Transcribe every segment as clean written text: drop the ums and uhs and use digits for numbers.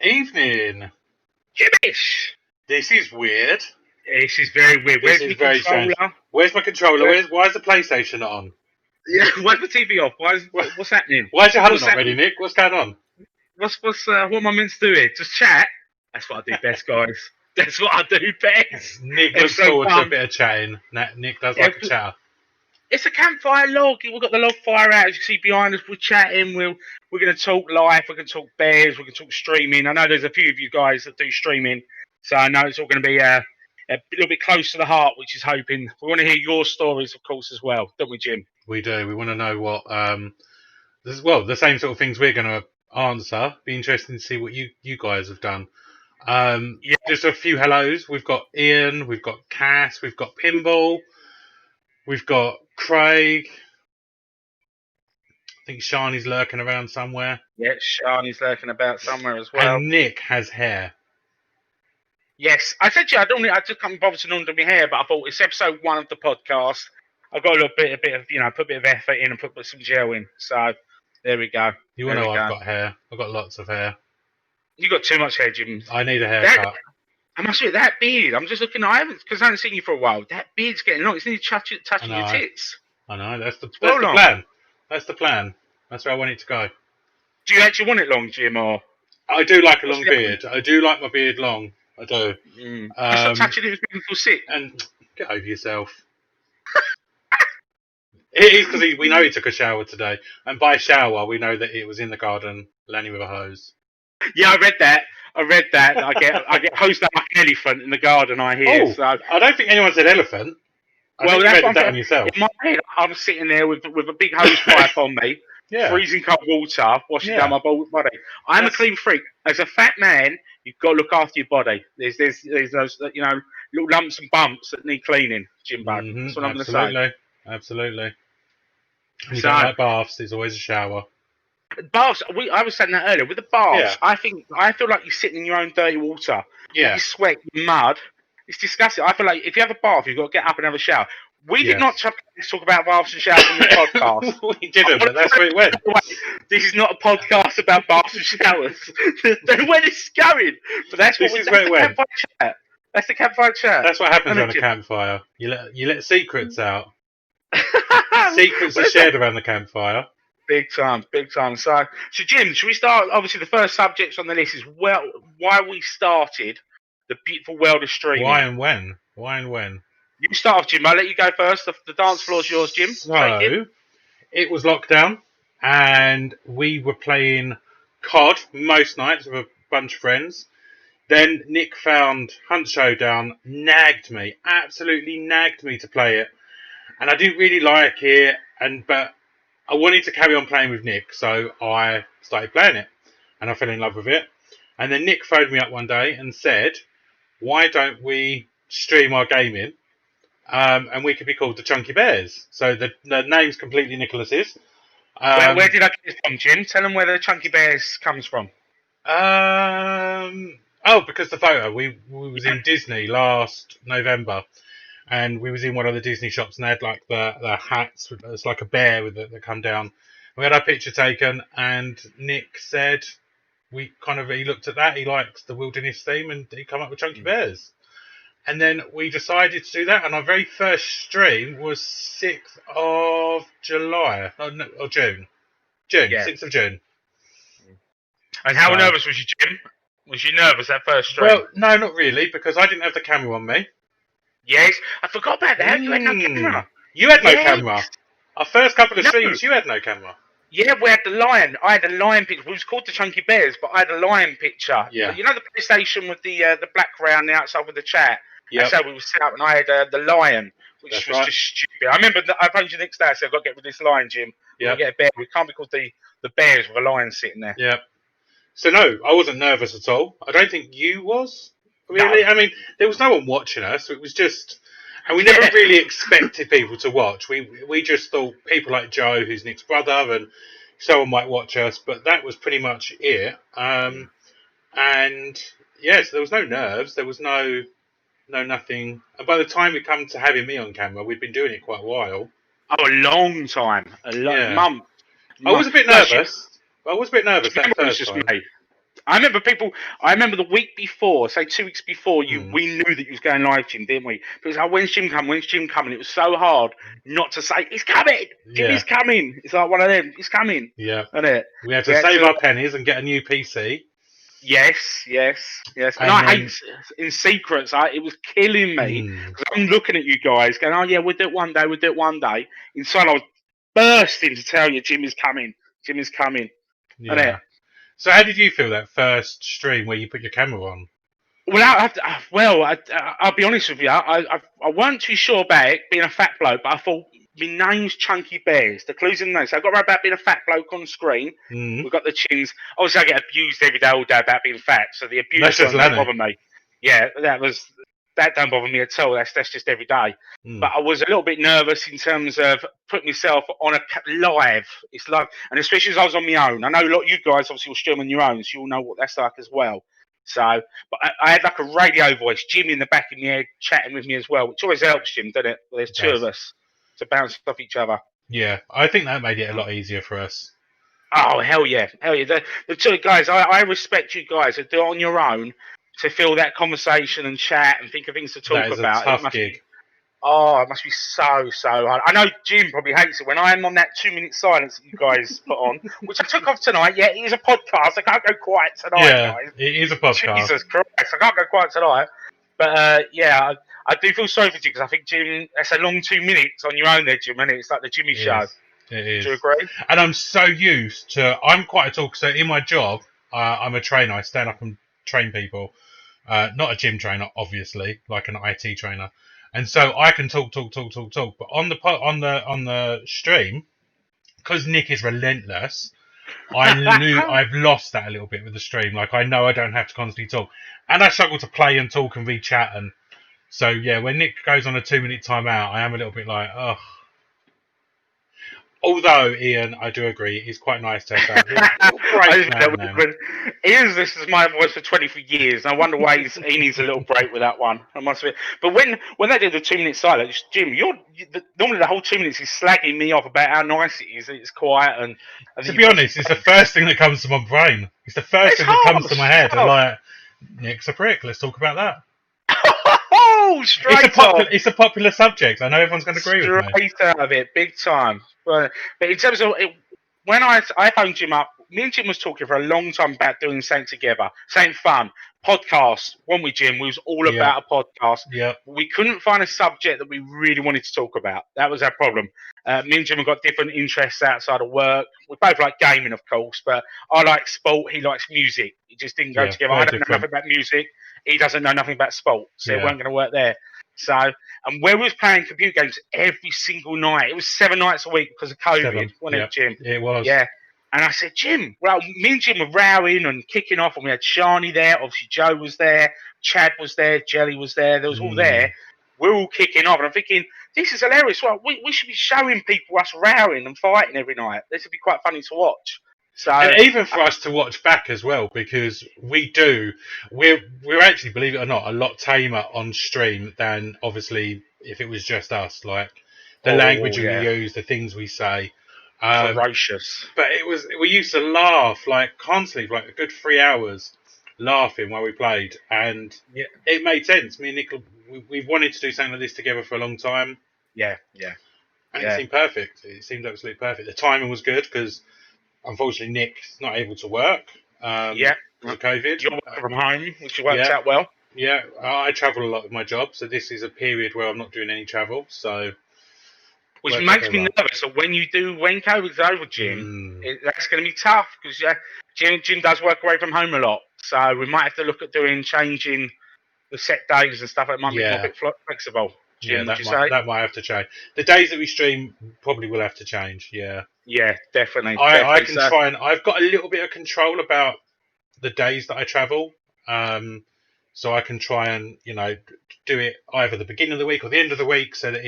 Evening. Jimmish! This is weird. This is very weird. This Where's is my very controller? strange. Where's my controller? Why is the PlayStation not on? Yeah, why's the TV off? What's happening? Why is your hunter What's not ready, Nick? What's going on? what am I meant to do here? Just chat? That's what I do best, guys. That's what I do best. Nick looks forward to a bit of chatting. Nick does like a chatter. It's a campfire log. We've got the log fire out. As you see behind us, we're chatting. We're going to talk live. We're going to talk bears. We're going to talk streaming. I know there's a few of you guys that do streaming, so I know it's all going to be a little bit close to the heart, which is hoping. We want to hear your stories, of course, as well, don't we, Jim? We do. We want to know what the same sort of things we're going to answer. Be interesting to see what you guys have done. Just a few hellos. We've got Ian. We've got Cass. We've got Pinball. We've got Craig. I think Shani's lurking around somewhere. Yeah, Shani's lurking about somewhere as well. And Nick has hair. Yes, I said to you, I just can't bother to undo my hair, but I thought it's episode 1 of the podcast. I've got a bit of, put a bit of effort in and put some gel in. So there we go. You want to know I've got hair? I've got lots of hair. You got too much hair, Jim. I need a haircut. I must admit, that beard. I'm just looking. I haven't seen you for a while. That beard's getting long. It's nearly touching your tits. I know. That's the plan. That's the plan. That's where I want it to go. Do you actually want it long, Jim, or? I do like a long beard. I do like my beard long. I do. Stop touching it. It's making me feel sick. And get over yourself. It is because we know he took a shower today, and by shower we know that it was in the garden, landing with a hose. Yeah, I read that. I get hosed up like an elephant in the garden. I hear Oh, so. I don't think anyone said elephant. I Well, think you've that's what edited I'm that saying. on yourself. In my head, I'm sitting there with a big hose pipe on me, Yeah, freezing cold water, washing down yeah. my body. I'm a That's clean freak. As a fat man, you've got to look after your body. There's those little lumps and bumps that need cleaning, Jimbo. That's what I'm going to say. absolutely, absolutely. And you don't So like baths? There's always a shower. baths. I was saying that earlier with the baths. Yeah, I feel like you're sitting in your own dirty water, all yeah, your sweat, your mud. It's disgusting. I feel like if you have a bath, you've got to get up and have a shower. We did not yes. talk about baths and showers on this podcast. We didn't, but that's where it went. This is not a podcast about baths and showers. Don't know where this is going, but that's This what is where it the went. campfire chat. That's the campfire chat. That's what happens Isn't around it, a Jim? campfire. You let secrets out. Well, Secrets are that's shared around the campfire. big time, big time. So Jim, should we start? Obviously, the first subject on the list is why we started the beautiful world of Why streaming. and when? Why and when? You start off, Jim. I'll let you go first. The dance floor's yours, Jim. Take it. So it was lockdown, and we were playing COD most nights with a bunch of friends. Then Nick found Hunt Showdown, absolutely nagged me to play it, and I didn't really like it, but I wanted to carry on playing with Nick, so I started playing it, and I fell in love with it. And then Nick phoned me up one day and said, "Why don't we stream our gaming, and we could be called the Chunky Bears?" So the name's completely Nicholas's. Where did I get this from, Jim? Tell them where the Chunky Bears comes from. Because the photo we was in Disney last November, and we was in one of the Disney shops, and they had like the hats. It's like a bear that come down. We had our picture taken, and Nick said he looked at that. He likes the wilderness theme, and he come up with Chunky Bears. And then we decided to do that, and our very first stream was 6th of July, or June. Yeah. 6th of June. And how nervous was you, Jim? Was you nervous that first stream? Well, no, not really, because I didn't have the camera on me. Yes, I forgot about that. You had no camera. You had no camera. Our first couple of streams, you had no camera. Yeah, we had the lion. I had the lion picture. It was called the Chunky Bears, but I had a lion picture. Yeah. You know the PlayStation with the black round outside with the chat? Yeah. That's how we were set up, and I had the lion, which That's was right. just stupid. I remember I phoned you the next day. I said, I've got to get rid of this lion, Jim. Yeah. Get a bear. We can't be called the Bears with a lion sitting there. Yeah. So no, I wasn't nervous at all. I don't think you was. Really? No. I mean, there was no one watching us. It was just... And we never really expected people to watch. We just thought people like Joe, who's Nick's brother, and someone might watch us, but that was pretty much it. And yes, there was no nerves. There was no nothing. And by the time we come to having me on camera, we'd been doing it quite a while. Oh, a long time. Month. I was a bit nervous. That first time. I remember the week before, say 2 weeks before, we knew that you was going live, Jim, didn't we? It was like, when's Jim coming? When's Jim coming? It was so hard not to say, he's coming! Jimmy's coming! It's like one of them, he's coming! Yeah. Isn't it? We had to save our pennies and get a new PC. Yes. And I hate in secrets. It was killing me. Because I'm looking at you guys going, oh yeah, we'll do it one day. Inside I was bursting to tell you Jimmy's coming. Yeah. So how did you feel that first stream where you put your camera on? Well, I'll be honest with you. I weren't too sure about it being a fat bloke, but I thought my name's Chunky Bears. The clues in the name. So I got right about being a fat bloke on screen. We've got the chins. Obviously, I get abused every day, all day about being fat. So the abuse don't bother me. Yeah, that don't bother me at all. That's just every day. But I was a little bit nervous in terms of putting myself on a live. It's like, and especially as I was on my own. I know a lot of you guys obviously will stream on your own, so you'll know what that's like as well. So, but I had like a radio voice, Jim in the back of my head chatting with me as well, which always helps, Jim, doesn't it? Well, there's two of us to bounce off each other. Yeah, I think that made it a lot easier for us. Oh, hell yeah. The two guys, I respect you guys who do it on your own to feel that conversation and chat and think of things to talk that is about. A tough gig. It must be so hard. I know Jim probably hates it when I am on that 2-minute silence that you guys put on, which I took off tonight. Yeah, it is a podcast. I can't go quiet tonight, guys. It is a podcast. Jesus Christ, I can't go quiet tonight. But I do feel sorry for you because I think Jim, that's a long 2 minutes on your own there, Jim, and it's like the Jimmy show. It is. Do you agree? And I'm so used to. I'm quite a talker, so in my job, I'm a trainer. I stand up and train people. Not a gym trainer, obviously, like an IT trainer. And so I can talk. But on the stream, because Nick is relentless, I've lost that a little bit with the stream. Like I know I don't have to constantly talk, and I struggle to play and talk and read chat. And so yeah, when Nick goes on a 2 minute timeout, I am a little bit like, oh. Although Ian, I do agree, it's quite nice to have that little I break just now know and then. Ian's this is my voice for 23 years. And I wonder why he needs a little break with that one. I must admit. But when they did the 2 minute silence, Jim, normally the whole 2 minutes is slagging me off about how nice it is. It's quiet and To be honest, it's the first thing that comes to my brain. It's the first it's thing that comes to my head. I'm harsh. like, Nick's a prick. Let's talk about that. Oh, straight off. It's a popular subject. I know everyone's going to agree with me. Straight out of it, big time. But in terms of when I phoned Jim up, me and Jim was talking for a long time about doing something together, something fun, podcast. One with Jim, we was all Yeah. about a podcast. Yeah. We couldn't find a subject that we really wanted to talk about. That was our problem. Me and Jim have got different interests outside of work. We both like gaming, of course, but I like sport. He likes music. It just didn't go Yeah, together. very I don't know different. nothing about music. He doesn't know nothing about sport, so it Yeah. weren't going to work there. So, and where we was playing computer games every single night, it was 7 nights a week because of COVID, wasn't it, Jim? It was. Yeah. And I said, Jim, well, me and Jim were rowing and kicking off, and we had Shani there. Obviously, Joe was there, Chad was there, Jelly was there. There was all there. We're all kicking off, and I'm thinking, this is hilarious. Well, we should be showing people us rowing and fighting every night. This would be quite funny to watch. So, and even for us to watch back as well, because we're actually, believe it or not, a lot tamer on stream than obviously if it was just us. Like the language we use, the things we say. Ferocious. But we used to laugh like constantly for like a good 3 hours laughing while we played, and it made sense. Me and Nick, we've wanted to do something like this together for a long time. Yeah. And it seemed perfect. It seemed absolutely perfect. The timing was good because unfortunately Nick's not able to work because of COVID. You're working from home, which works out well. Yeah, I travel a lot with my job, so this is a period where I'm not doing any travel. So, which makes me nervous. So when COVID's over, Jim, that's going to be tough because Jim does work away from home a lot. So we might have to look at changing the set days and stuff. It might be a bit flexible. Jim, that might have to change. The days that we stream probably will have to change. Yeah. Yeah, definitely. I can try and I've got a little bit of control about the days that I travel. So I can try and do it either the beginning of the week or the end of the week, so that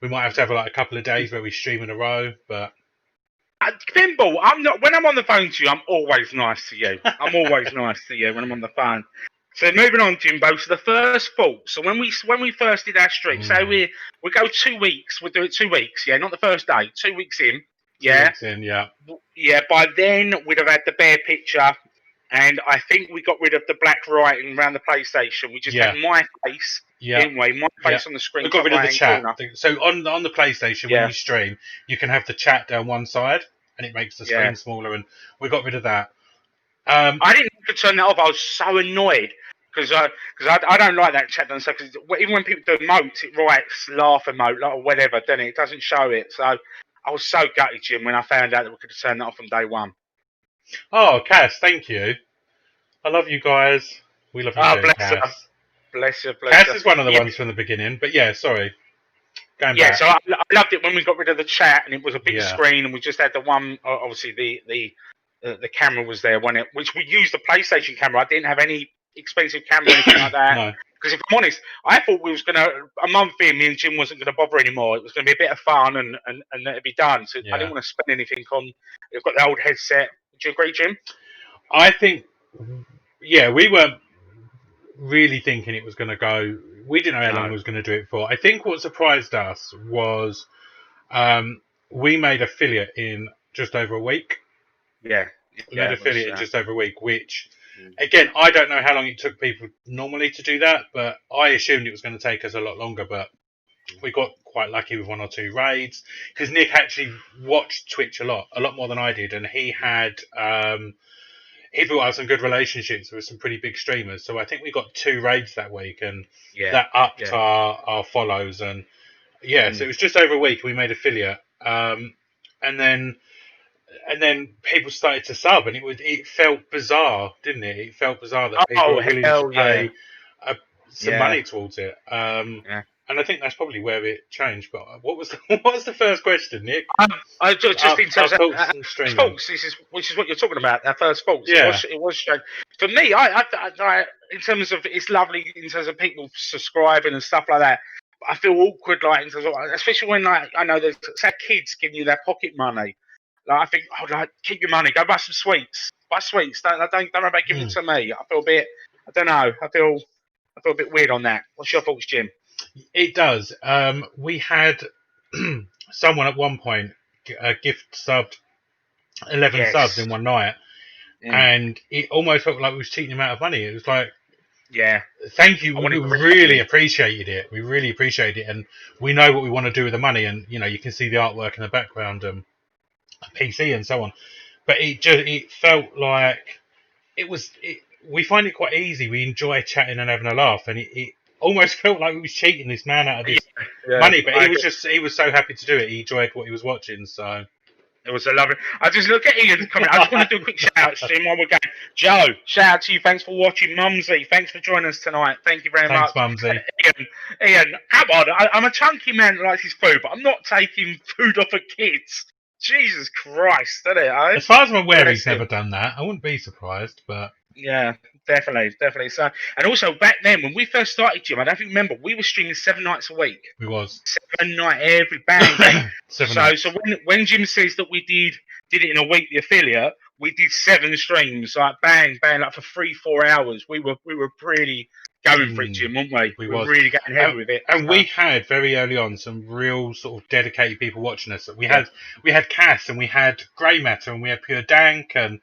we might have to have like a couple of days where we stream in a row. But Thimble, I'm not. When I'm on the phone to you, I'm always nice to you. I'm always nice to you when I'm on the phone. So moving on, Jimbo. So the first fault. So when we first did our stream, say we go 2 weeks. We'll do it 2 weeks. Yeah, not the first day. 2 weeks in. Yeah. 2 weeks in. Yeah. Yeah. By then we'd have had the bear picture. And I think we got rid of the black writing around the PlayStation. We just had my face, didn't we? My face on the screen. We got rid of the chat. So on the PlayStation, when you stream, you can have the chat down one side, and it makes the screen smaller. And we got rid of that. I didn't want to turn that off. I was so annoyed because I don't like that chat done. So cause even when people do emotes, it writes laugh emote or whatever, doesn't it? It doesn't show it. So I was so gutted, Jim, when I found out that we could have turned that off from day one. Oh, Cass, thank you. I love you guys. We love you too, bless Cass. her. Bless her. Cass is one of the ones from the beginning, but sorry. Going back. So I loved it when we got rid of the chat and it was a big screen and we just had the one. Obviously, the camera was there when which we used the PlayStation camera. I didn't have any expensive camera or anything like that. No. Because if I'm honest, I thought we was gonna a month in, me and Jim wasn't gonna bother anymore. It was gonna be a bit of fun and it'd be done. So I didn't want to spend anything on. We've got the old headset. Do you agree, Jim? I think, we weren't really thinking it was going to go. We didn't know how long we was going to do it for. I think what surprised us was we made affiliate in just over a week. Yeah. We made affiliate in just over a week, which, again, I don't know how long it took people normally to do that, but I assumed it was going to take us a lot longer, but we got quite lucky with 1 or 2 raids, because Nick actually watched Twitch a lot more than I did, and he had... he built up some good relationships with some pretty big streamers. So I think we got 2 raids that week, and that upped our follows. And so it was just over a week we made affiliate. And then and then people started to sub, and it felt bizarre, didn't it? It felt bizarre that people Oh were willing to hell yeah, pay some yeah, money towards it. yeah. And I think that's probably where it changed. But what was what was the first question, Nick? Just in Our terms of thoughts on streaming. faults, which is what you're talking about. Our first faults. Yeah. It was strange for me. In terms of it's lovely in terms of people subscribing and stuff like that. But I feel awkward, like in terms of, especially when like I know there's kids giving you their pocket money. Like I think, oh, like keep your money, go buy some sweets, buy sweets. Don't know about giving it to me. I feel a bit. I don't know. I feel a bit weird on that. What's your thoughts, Jim? It does. We had someone at one point gift subbed 11 subs Yes. in one night, and it almost felt like we was cheating him out of money. It was like, Yeah. thank you, I we wanted to really appreciated it. We really appreciated it, and we know what we want to do with the money. And you can see the artwork in the background, PC and so on. But it felt like it was. We find it quite easy. We enjoy chatting and having a laugh, and it almost felt like we was cheating this man out of this Yeah. money. But he was so happy to do it. He enjoyed what he was watching. So It was a lovely. I just look at Ian's comment. I just want to do a quick shout out to him while we're going. Joe, shout out to you. Thanks for watching. Mumsy, thanks for joining us tonight. Thank you very thanks, much. Mumsy. Ian, come on. I'm a chunky man that likes his food, but I'm not taking food off of kids. Jesus Christ, isn't it? Eh? As far as I'm aware, Bless he's him. never done that. I wouldn't be surprised, but Yeah, definitely. So, and also back then when we first started, Jim, I don't think you remember, we were streaming 7 nights a week. we was 7 night every bang. 7 nights. So when Jim says that we did it in a week, the affiliate, we did 7 streams, like bang, like for 3-4 hours. We were really going for it, Jim, weren't we? We were was really getting heavy with it. and we had very early on some real sort of dedicated people watching us. We had Cass, and we had Grey Matter, and we had Pure Dank, and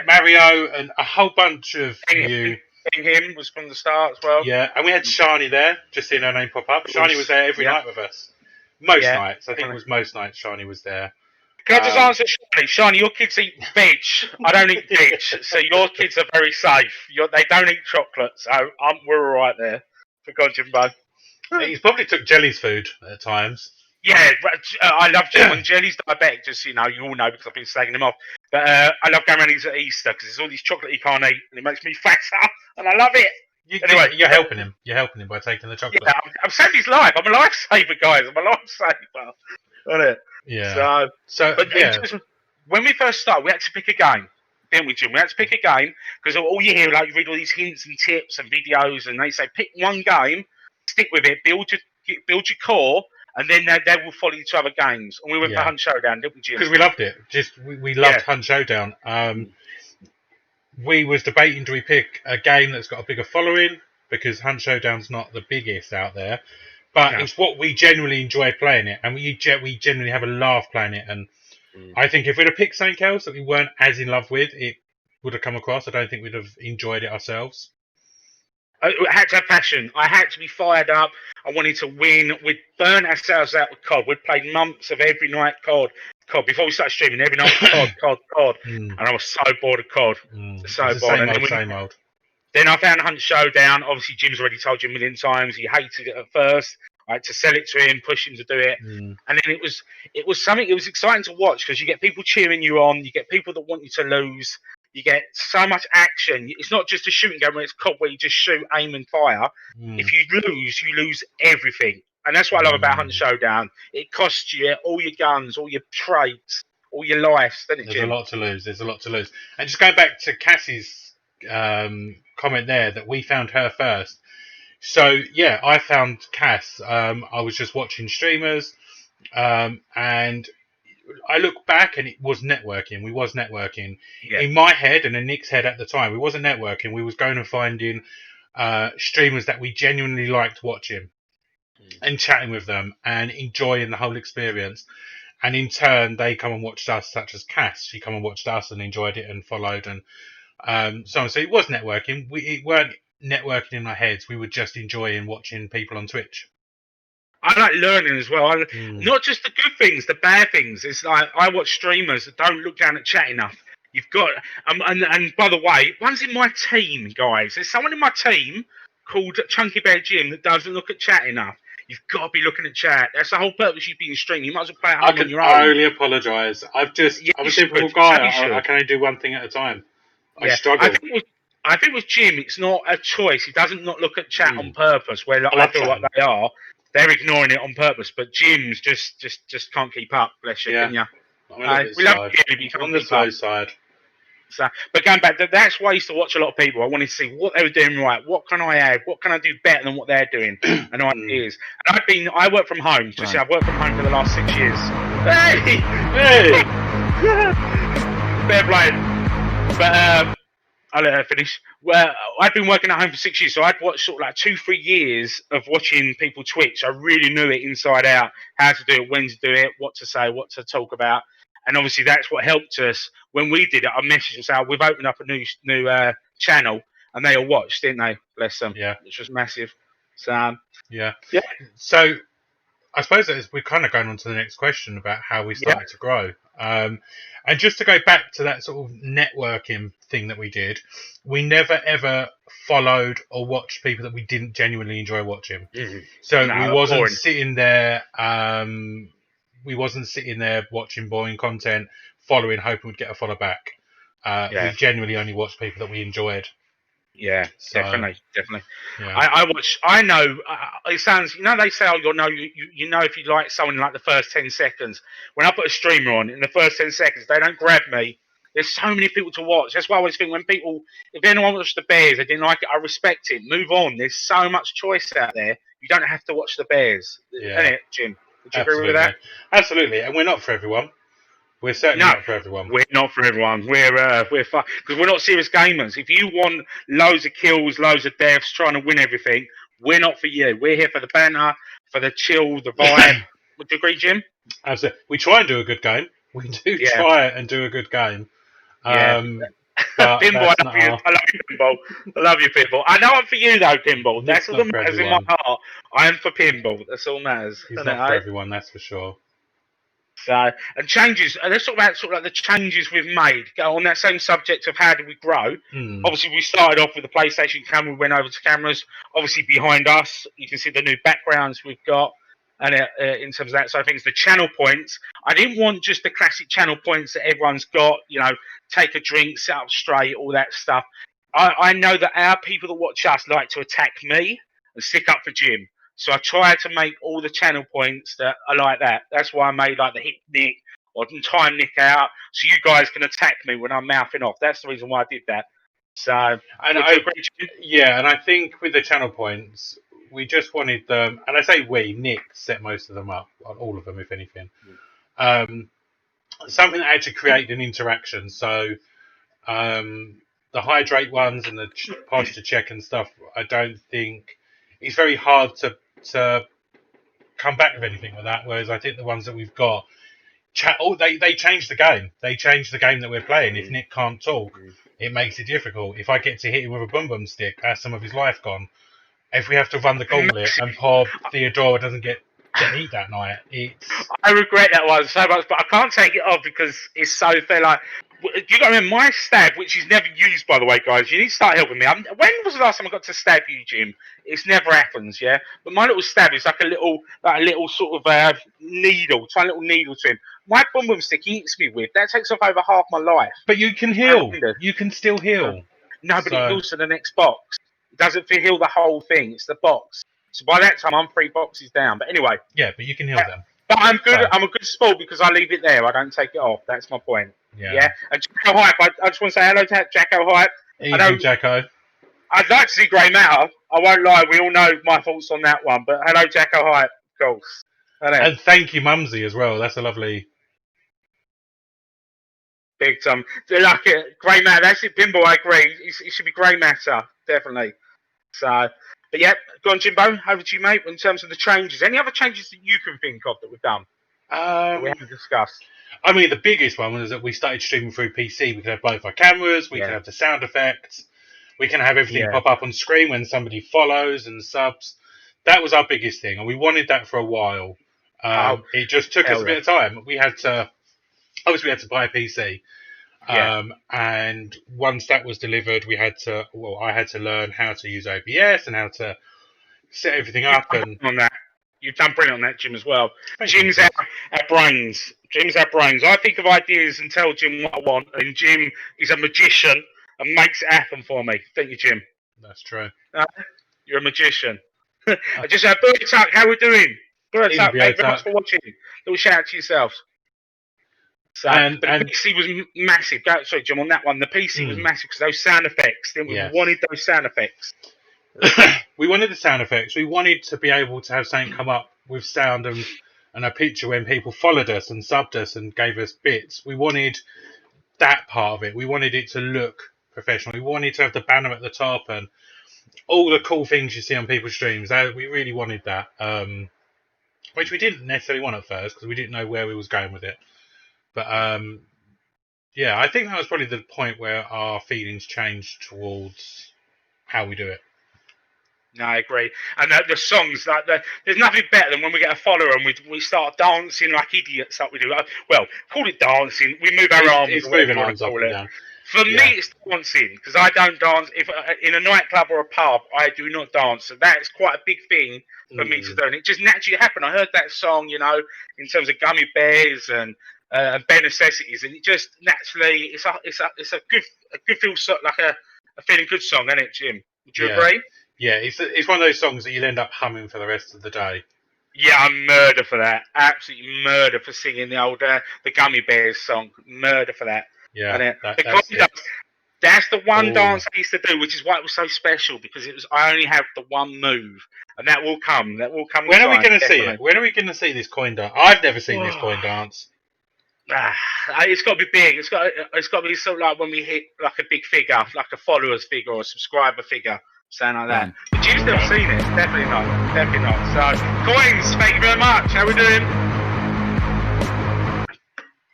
Mario, and a whole bunch of you. Him was from the start as well. Yeah, and we had Shani there, just seeing her name pop up. Shani was there every night with us. Most nights. I think it was most nights Shani was there. Can I just answer Shani? Shani, your kids eat veg. I don't eat veg, so your kids are very safe. They don't eat chocolate, so we're all right there. For God, Jimbo. He's probably took Jelly's food at times. Yeah, I love Jim. When Jelly's diabetic, just you all know because I've been slagging him off. But I love going around these at Easter because there's all these chocolate he can't eat, and it makes me fatter, and I love it. Anyway, you're helping him. You're helping him by taking the chocolate. Yeah, I'm saving his life. I'm a lifesaver, guys. I'm a lifesaver. Isn't it? Yeah. So when we first started, we had to pick a game, didn't we, Jim? We had to pick a game because all you hear, like, you read all these hints and tips and videos, and they say pick one game, stick with it, build your core, and then they will follow you to other games. And we went for Hunt Showdown, didn't we, Jim? Because we loved it. We loved Hunt Showdown. We was debating, do we pick a game that's got a bigger following, because Hunt Showdown's not the biggest out there, but it's what we genuinely enjoy playing it, and we genuinely have a laugh playing it. And I think if we'd have picked something else that we weren't as in love with, it would have come across. I don't think we'd have enjoyed it ourselves. I had to have passion. I had to be fired up. I wanted to win. We'd burnt ourselves out with COD. We'd played months of every night COD. Before we started streaming, every night COD. And I was so bored of COD. So bored. Same old. Then I found Hunt Showdown. Obviously, Jim's already told you a million times. He hated it at first. I had to sell it to him, push him to do it. And then it was something. It was exciting to watch because you get people cheering you on. You get people that want you to lose. You get so much action. It's not just a shooting game where it's COD where you just shoot, aim, and fire. If you lose everything. And that's what I love about Hunt Showdown. It costs you all your guns, all your traits, all your lives, doesn't it, Jim? There's a lot to lose. And just going back to Cassie's comment there, that we found her first. So, yeah, I found Cass. I was just watching streamers, and I look back and it was networking. We was networking. In my head and in Nick's head at the time, we wasn't networking. We was going and finding streamers that we genuinely liked watching and chatting with them and enjoying the whole experience. And in turn, they come and watched us, such as Cass. She come and watched us and enjoyed it and followed and so on. So it was networking. It weren't networking in our heads. We were just enjoying watching people on Twitch. I like learning as well. Not just the good things, the bad things. It's like I watch streamers that don't look down at chat enough. You've got, and by the way, one's in my team, guys. There's someone in my team called Chunky Bear Jim that doesn't look at chat enough. You've got to be looking at chat. That's the whole purpose of being streaming. You might as well play at I home on can your own. only apologise. Yeah, I'm you a typical should. guy. So you I should. can only do one thing at a time. I Yeah, struggle. I think with Jim, it's not a choice. He doesn't not look at chat on Mm. purpose. Where like, I I love feel like chatting. they are, they're ignoring it on purpose. But Jim's just can't keep up. Bless you, Yeah, can you? I'm a little bit We love slow. you, Jim, but you I'm on can't the keep up. slow side. So, but going back, that's why I used to watch a lot of people. I wanted to see what they were doing right. What can I add? What can I do better than what they're doing? And ideas. And I work from home. Just I've worked from home for the last 6 years. Hey, Hey! fair play. But I'll let her finish. Well, I'd been working at home for 6 years, so I'd watched sort of like 2-3 years of watching people Twitch. I really knew it inside out, how to do it, when to do it, what to say, what to talk about, and obviously that's what helped us when we did it. I messaged us out. We've opened up a new channel, and they all watched, didn't they? Bless them. Yeah. Which was massive. So Yeah. yeah, So I suppose we're kind of going on to the next question about how we yeah. started to grow. And just to go back to that sort of networking thing that we did, we never ever followed or watched people that we didn't genuinely enjoy watching. So No, we that's wasn't boring. sitting there. We wasn't sitting there watching boring content, following, hoping we'd get a follow back. We Yeah. genuinely only watched people that we enjoyed. Yeah, So, definitely. yeah. I watch. I know. It sounds. You know, they say, "Oh, you'll know. You know if you like someone in like the first 10 seconds." When I put a streamer on in the first 10 seconds, they don't grab me. There's so many people to watch. That's why I always think when people, if anyone watched the Bears, they didn't like it. I respect it. Move on. There's so much choice out there. You don't have to watch the Bears. Yeah. Isn't it, Jim? Would you agree with Absolutely. that? Absolutely. And we're not for everyone. We're certainly No, not for everyone. we're not for everyone. We're fun because we're not serious gamers. If you want loads of kills, loads of deaths, trying to win everything, we're not for you. We're here for the banter, for the chill, the vibe. Would you agree, Jim? Absolutely. We try and do a good game. We do Yeah, try and do a good game. yeah. But Pinball, that's I not love you. our... I love you, Pinball. I love you, Pinball. I know I'm for you though, Pinball. That's Nick's all not that for matters in my everyone. heart. I am for Pinball. That's all that matters. He's Isn't it, not for eh? everyone, that's for sure. So, and changes, let's talk about sort of like the changes we've made. Go on that same subject of how do we grow. Obviously, we started off with the PlayStation camera, we went over to cameras. Obviously, behind us, you can see the new backgrounds we've got. And in terms of that, so I think it's the channel points. I didn't want just the classic channel points that everyone's got, you know, take a drink, sit up straight, all that stuff. I know that our people that watch us like to attack me and stick up for Jim. So I try to make all the channel points that are like that. That's why I made like the hit Nick or time Nick out, so you guys can attack me when I'm mouthing off. That's the reason why I did that. So, And would you agree, Jim? yeah, and I think with the channel points, we just wanted them, and I say we, Nick set most of them up, all of them, if anything. Something that actually created an interaction. So the hydrate ones and the posture check and stuff, I don't think it's very hard to come back with anything with that. Whereas I think the ones that we've got, they change the game. They change the game that we're playing. If Nick can't talk, it makes it difficult. If I get to hit him with a bum bum stick, that's some of his life gone. If we have to run the gauntlet and poor Theodora doesn't get to eat that night, I regret that one so much, but I can't take it off because it's so fair. Like, you got to remember my stab, which is never used, by the way, guys. You need to start helping me. When was the last time I got to stab you, Jim? It's never happens, yeah. But my little stab is like a little sort of needle, tiny little needle to him. My bum bum stick he hits me with that takes off over half my life. But you can heal. You can still heal. No, but it heals to the next box. It doesn't heal the whole thing. It's the box. So by that time, I'm 3 boxes down. But anyway. Yeah, but you can heal them. But I'm good. So. I'm a good sport because I leave it there. I don't take it off. That's my point. Yeah. And Jacko Hype, I just want to say hello to Jacko Hype. Easy, Jacko. I'd like to see Grey Matter. I won't lie. We all know my thoughts on that one. But hello, Jacko Hype. Of course. And thank you, Mumsy, as well. That's a lovely... Big time. Like it. Grey Matter. That's it, Pinball. I agree. It should be Grey Matter. Definitely. So... But yeah, go on, Jimbo. Over to you, mate. In terms of the changes, any other changes that you can think of that we've done that we haven't discussed? I mean, the biggest one was that we started streaming through PC. We could have both our cameras. We could have the sound effects. We can have everything pop up on screen when somebody follows and subs. That was our biggest thing, and we wanted that for a while. It just took us a bit of time. We had to buy a PC. And once that was delivered, I had to learn how to use OBS and how to set everything up. And on that. You've done brilliant on that, Jim, as well. Thank Jim's you. our brains. Jim's our brains. I think of ideas and tell Jim what I want, and Jim is a magician and makes it happen for me. Thank you, Jim. That's true. You're a magician. Just Bird Tuck, how we doing? Bird Even Tuck, thank you very much Tuck. for watching. Little shout out to yourselves. So, And the PC was massive. Sorry, Jim, on that one, the PC was massive because those sound effects. We wanted those sound effects. We wanted the sound effects. We wanted to be able to have something come up with sound and a picture when people followed us and subbed us and gave us bits. We wanted that part of it. We wanted it to look professional. We wanted to have the banner at the top and all the cool things you see on people's streams. We really wanted that, which we didn't necessarily want at first because we didn't know where we was going with it. But yeah, I think that was probably the point where our feelings changed towards how we do it. No, I agree. And the songs, there's nothing better than when we get a follower and we start dancing like idiots, like we do. Well, call it dancing. We move our arms. It's moving arms up and down. For me, it's dancing because I don't dance. If in a nightclub or a pub, I do not dance. So that is quite a big thing for me to do, and it just naturally happened. I heard that song, in terms of Gummy Bears and Bare Necessities, and it just naturally it's a good feel like a feeling good song, isn't it, Jim? Would you agree? Yeah, it's one of those songs that you'll end up humming for the rest of the day. Yeah, I'm murder for that. Absolutely murder for singing the Gummy Bears song. Murder for that. Yeah, that's the one dance I used to do, which is why it was so special because I only have the one move, and that will come. That will come. When are we going to see it? When are we going to see this coin dance? I've never seen this coin dance. It's got to be big. It's got to be sort of like when we hit like a big figure, like a followers figure or a subscriber figure. Something like that. But Jim's never seen it. Definitely not. Definitely not. So, Coins, thank you very much. How we doing?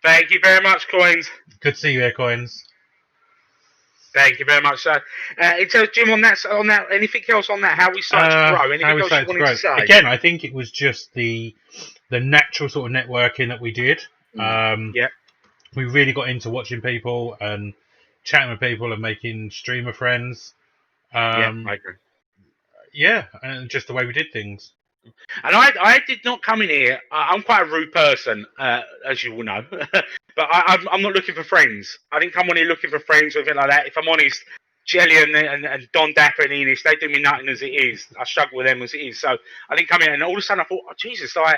Thank you very much, Coins. Good to see you here, Coins. Thank you very much. So, in terms of Jim, on that, anything else on that? How we started to grow? Anything else you wanted to say? Again, I think it was just the natural sort of networking that we did. We really got into watching people and chatting with people and making streamer friends. I agree. Yeah, and just the way we did things. And I did not come in here. I'm quite a rude person, as you all know. But I'm not looking for friends. I didn't come on here looking for friends or anything like that. If I'm honest, Jelly and Don Dapper and Enos, they do me nothing as it is. I struggle with them as it is. So I didn't come in, and all of a sudden I thought, oh, Jesus, I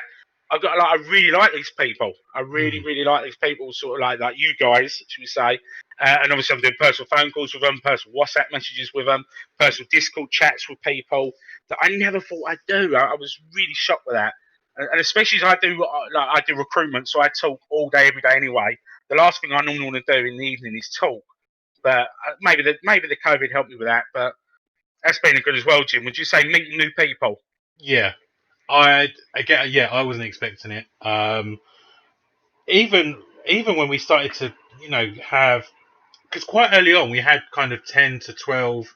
really like these people. I really, really like these people, sort of like you guys, should we say. And obviously I'm doing personal phone calls with them, personal WhatsApp messages with them, personal Discord chats with people that I never thought I'd do. I was really shocked with that. And especially as I do recruitment, so I talk all day, every day anyway. The last thing I normally want to do in the evening is talk. But maybe the COVID helped me with that. But that's been good as well, Jim. Would you say meeting new people? Yeah. I wasn't expecting it. Even when we started to, have, because quite early on we had kind of 10 to 12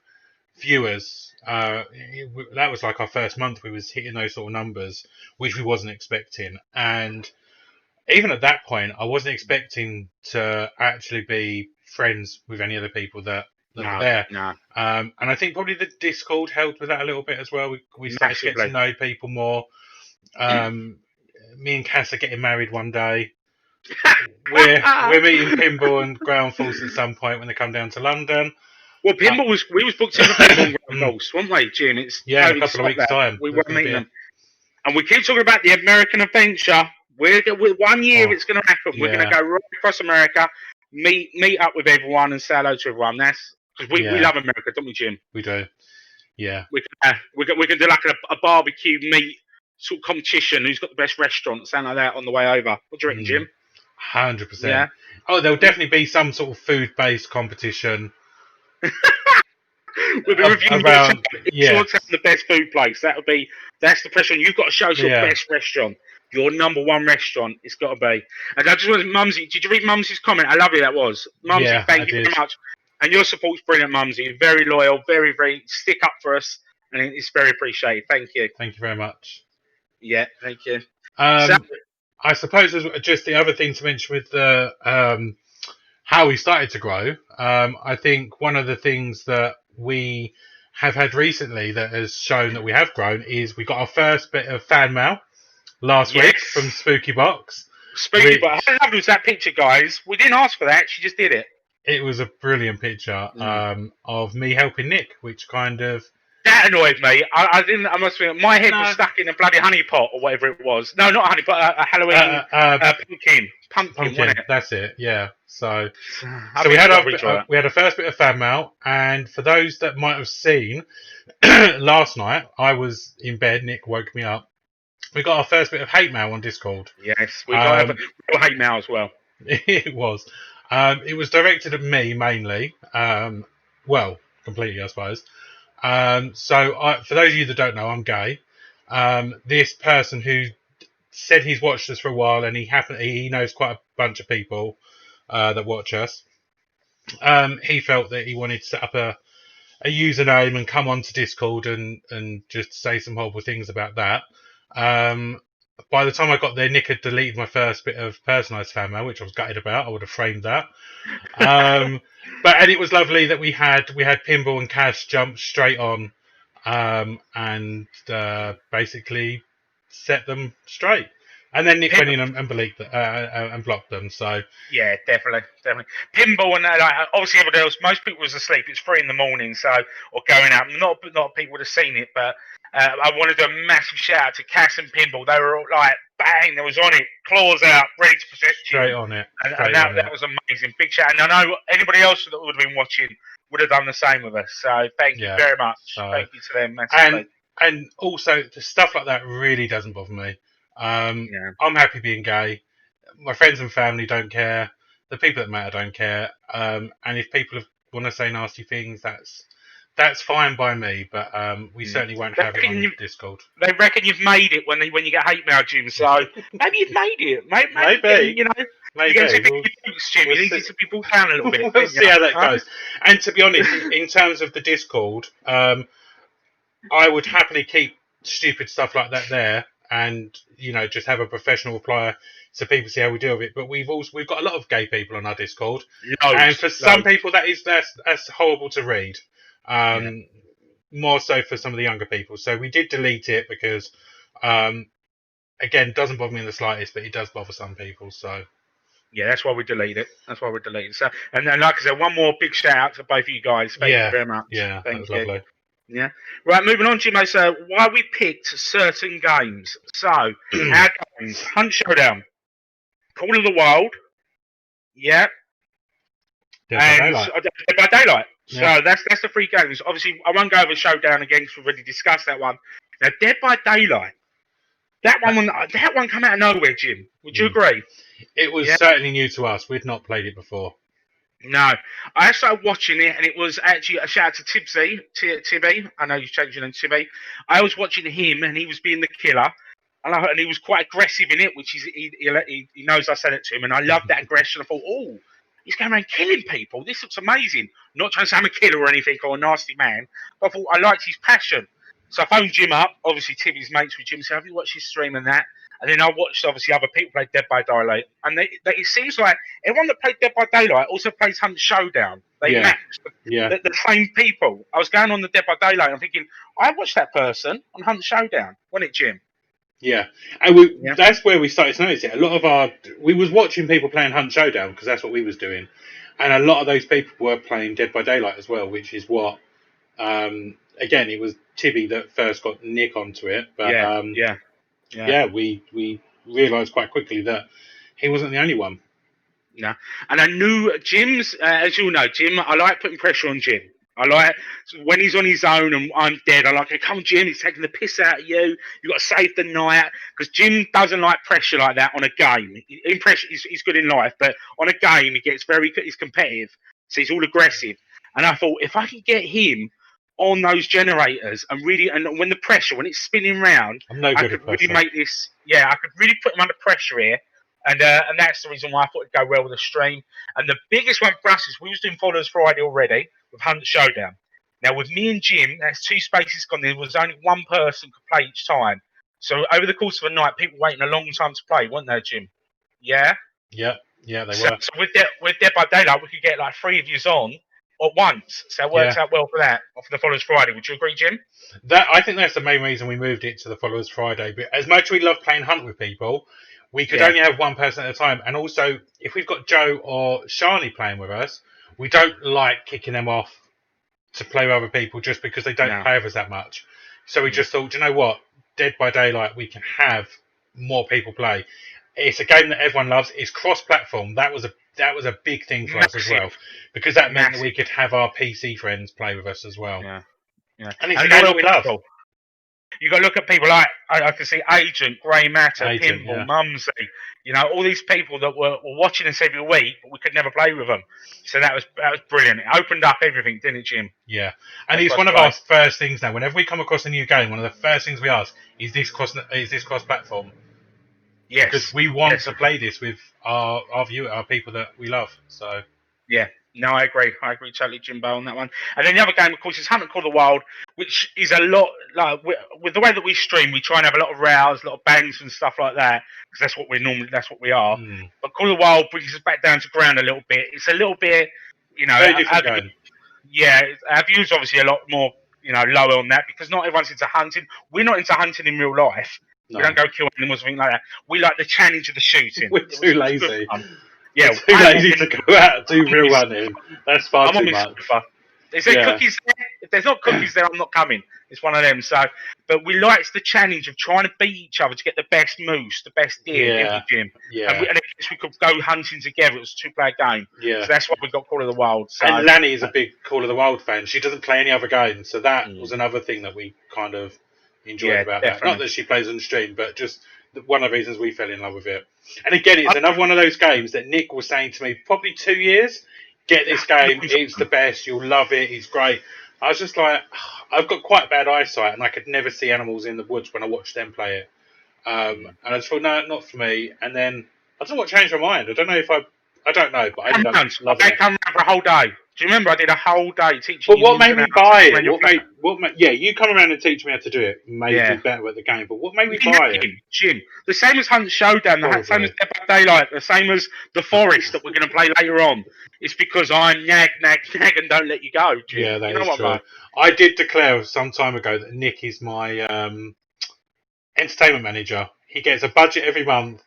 viewers. That was like our first month. We was hitting those sort of numbers, which we wasn't expecting. And even at that point, I wasn't expecting to actually be friends with any other people that were there. No. And I think probably the Discord helped with that a little bit as well. We started to get to know people more. Me and Cass are getting married one day. We're meeting Pinball and Ground Force at some point when they come down to London. Well, Pinball we was booked in for Pinball and Ground Force, weren't we, Jim? It's in a couple of weeks' time. We were meeting them. And we keep talking about the American adventure. We're 1 year it's going to happen. We're going to go right across America, meet up with everyone and say hello to everyone. That's because we love America, don't we, Jim? We do. Yeah. We can do like a barbecue meat sort of competition. Who's got the best restaurant? Something like that on the way over. What do you reckon, Jim? 100%. Yeah. Oh, there'll definitely be some sort of food-based competition. We'll be reviewing the best food place. That's the pressure. You've got to show us your best restaurant. Your number one restaurant. It's got to be. And I just wanted Mumsy. Did you read Mumsy's comment? How lovely that was. Mumsy, thank you very much. And your support's brilliant, Mumsy. Very loyal, very, very stick up for us, and it's very appreciated. Thank you. Thank you very much. Yeah, thank you. I suppose there's just the other thing to mention with the how we started to grow. I think one of the things that we have had recently that has shown that we have grown is we got our first bit of fan mail last week from Yes. Spooky Box. Spooky, but Which how lovely was that picture, guys? We didn't ask for that. She just did it. it was a brilliant picture Mm. of me helping Nick, which kind of That annoyed me. I didn't. I must admit, my head was no stuck in a bloody honey pot or whatever it was. No, not a honey pot. A Halloween uh, uh, pumpkin. Pumpkin, wasn't pumpkin. it? That's it. Yeah. So I so we think had we've got our to retry that. we had a first bit of fan mail, and for those that might have seen last night, I was in bed. Nick woke me up. We got our first bit of hate mail on Discord. Yes, we got to have a Um, real hate mail as well. it was. It was directed at me mainly. Well, completely, I suppose. For those of you that don't know, I'm gay. This person who said he's watched us for a while and he knows quite a bunch of people that watch us. He felt that he wanted to set up a username and come onto Discord and just say some horrible things about that. By the time I got there, Nick had deleted my first bit of personalised fan mail, which I was gutted about. I would have framed that. And it was lovely that we had Pinball and Cash jump straight on and basically set them straight. And then Nick went in and blocked them. So Yeah, definitely. Pinball and like obviously everybody else. Most people was asleep. It's 3 in the morning, so or going out. Not people would have seen it, but I wanted a massive shout out to Cass and Pinball. They were all like bang, they was on it, claws out, ready to protect you. straight on it. And that was amazing. Big shout. And I know anybody else that would have been watching would have done the same with us. So thank you very much. Thank you to them massively. And also the stuff like that really doesn't bother me. I'm happy being gay. My friends and family don't care. The people that matter don't care. And if people want to say nasty things, that's fine by me. But we certainly won't have it on Discord. They reckon you've made it when you get hate mail, Jim. So maybe you've made it. Maybe. You know. Maybe. You need to be brought down a little bit. We'll see how that goes. And to be honest, in terms of the Discord, I would happily keep stupid stuff like that there, and just have a professional reply so people see how we deal with it. But we've got a lot of gay people on our Discord, and for some people that's horrible to read. More so for some of the younger people. So we did delete it because, again, it doesn't bother me in the slightest, but it does bother some people. So. Yeah, that's why we delete it. So, and then, like I said, one more big shout out to both of you guys. Thank you very much. Yeah, that was lovely. Yeah. Right, moving on, Jimmy. So, why we picked certain games. So, our games: Hunt Showdown, Call of the Wild, Dead by Daylight. Yeah. So that's the 3 games. Obviously, I won't go over Showdown again because we've already discussed that one. Now, Dead by Daylight. That one came out of nowhere, Jim. Would you agree? It was certainly new to us. We'd not played it before. No. I started watching it, and it was actually a shout out to Tibby. I know you've changed your name, Tibby. I was watching him, and he was being the killer. And he was quite aggressive in it, which he knows I said it to him, and I loved that aggression. I thought, oh, he's going around killing people. This looks amazing. Not trying to say I'm a killer or anything, or a nasty man, but I thought I liked his passion. So I phoned Jim up. Obviously, Tibby's mates with Jim. So have you watched his stream and that? And then I watched, obviously, other people play Dead by Daylight. And it seems like everyone that played Dead by Daylight also plays Hunt Showdown. They match the same people. I was going on the Dead by Daylight and I'm thinking, I watched that person on Hunt Showdown. Wasn't it, Jim? Yeah. And that's where we started to notice it. A lot of we was watching people playing Hunt Showdown because that's what we was doing. And a lot of those people were playing Dead by Daylight as well, which is what, again, it was Tibby that first got Nick onto it. But we realised quite quickly that he wasn't the only one. No. And I knew Jim's, as you all know, Jim, I like putting pressure on Jim. I like when he's on his own and I'm dead. I like, come on, Jim, he's taking the piss out of you. You got to save the night because Jim doesn't like pressure like that on a game. In pressure, he's good in life, but on a game, he's competitive, so he's all aggressive. And I thought if I can get him on those generators and when the pressure, when it's spinning round, I could really make this. Yeah, I could really put him under pressure here. And that's the reason why I thought it'd go well with the stream. And the biggest one for us is we was doing Followers Friday already with Hunt Showdown. Now with me and Jim, that's 2 spaces gone. There was only 1 person could play each time. So over the course of a night, people waiting a long time to play, weren't there, Jim? Yeah. Yeah, they were. So with Dead by Daylight, we could get like 3 of yous on at once. So it works out well for that, or for the following Friday. Would you agree, Jim? I think that's the main reason we moved it to the followers Friday. But as much as we love playing Hunt with people, we could only have one person at a time. And also, if we've got Joe or Shani playing with us, we don't like kicking them off to play with other people just because they don't play with us that much. So we just thought, do you know what? Dead by Daylight, we can have more people play. It's a game that everyone loves. It's cross-platform. That was a big thing for us as well, because that meant that we could have our PC friends play with us as well. Yeah. And it's a game that we love. You got to look at people like I can see Agent, Grey Matter, Pimple, Mumsy. You know, all these people that were watching us every week, but we could never play with them. So that was brilliant. It opened up everything, didn't it, Jim? Yeah, and it's one of our first things now. Whenever we come across a new game, one of the first things we ask is this cross-platform? Yes, because we want to play this with our people that we love. So yeah. No, I agree totally, Jimbo, on that one. And then the other game, of course, is Hunt and Call the Wild, which is a lot like with the way that we stream. We try and have a lot of rows, a lot of bangs and stuff like that, because that's what we are. But Call the Wild brings us back down to ground a little bit. It's a little bit, you know, very different game. Yeah, our views obviously a lot more, you know, lower on that because not everyone's into hunting. We're not into hunting in real life. No. We don't go kill animals or anything like that. We like the challenge of the shooting. We're too lazy. Yeah, we're too lazy to go out and do real running. That's far too much. Is there cookies there? If there's not cookies there, I'm not coming. It's one of them. So, but we like the challenge of trying to beat each other to get the best moose, the best deer, didn't we, Jim? Yeah. And I guess we could go hunting together. It was a 2-player game. Yeah. So that's why we got Call of the Wild. So. And Lanny is a big Call of the Wild fan. She doesn't play any other games, so that was another thing that we kind of enjoyed about that. Not that she plays on stream, but just one of the reasons we fell in love with it. And again, it's another one of those games that Nick was saying to me probably 2 years. Get this game, it's the best, you'll love it, it's great. I was just like, I've got quite bad eyesight and I could never see animals in the woods when I watched them play it. And I just thought, no, not for me. And then, I don't know what changed my mind. I don't know, but I ended up loving it. I come around for a whole day. Do you remember I did a whole day teaching you? But what made me buy it? Yeah, you come around and teach me how to do it. Made me better at the game. But what made me buy it? Jim, the same as Hunt Showdown, the same as Dead by Daylight, the same as The Forest that we're going to play later on. It's because I'm nag and don't let you go, Jim. Yeah, that is true. I did declare some time ago that Nick is my entertainment manager. He gets a budget every month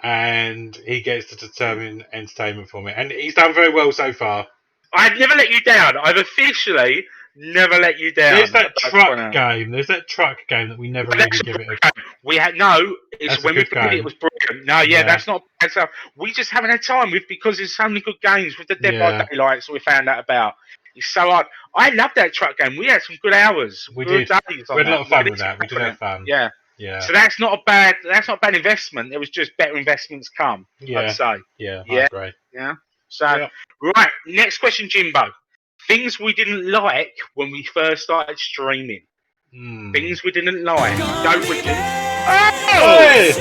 and he gets to determine entertainment for me. And he's done very well so far. I've never let you down. I've officially never let you down. There's that truck game. There's that truck game that we never really give it a... We had it's when we played it was brilliant. No, that's not bad stuff. We just haven't had time because there's so many good games with the Dead by Daylight that we found out about. It's so hard. I love that truck game. We had some good hours. We did. We had a lot of fun with that. We did have fun. Yeah. Yeah. So that's not a bad investment. There was just better investments come. I'd say. Yeah. I agree. Yeah. So, right, next question, Jimbo. Things we didn't like when we first started streaming. Things we didn't like. Go, Richard. Oh!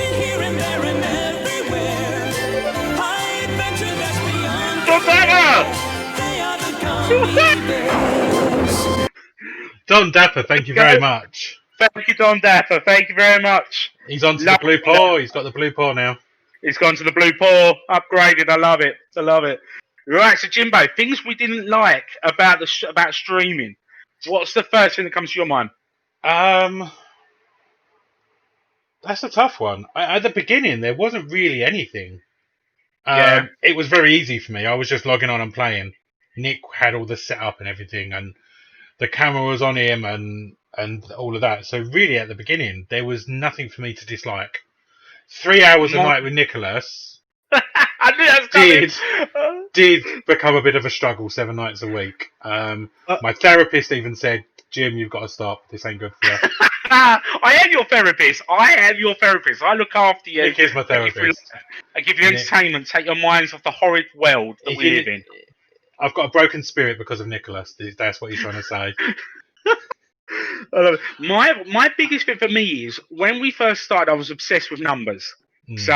Don Dapper, thank you very much. Thank you, Don Dapper. Thank you very much. He's on to the blue paw. He's got the blue paw now. He's gone to the blue paw, upgraded. I love it. Right, so Jimbo, things we didn't like about about streaming. What's the first thing that comes to your mind? That's a tough one. At the beginning, there wasn't really anything. It was very easy for me. I was just logging on and playing. Nick had all the setup and everything, and the camera was on him and all of that. So really, at the beginning, there was nothing for me to dislike. 3 hours a night with Nicholas I knew that was did become a bit of a struggle 7 nights a week. My therapist even said, Jim, you've got to stop. This ain't good for you. I am your therapist. I look after you. Nick is my therapist. I give you entertainment. Take your minds off the horrid world that we live in. I've got a broken spirit because of Nicholas. That's what he's trying to say. I love it. My biggest bit for me is when we first started, I was obsessed with numbers. So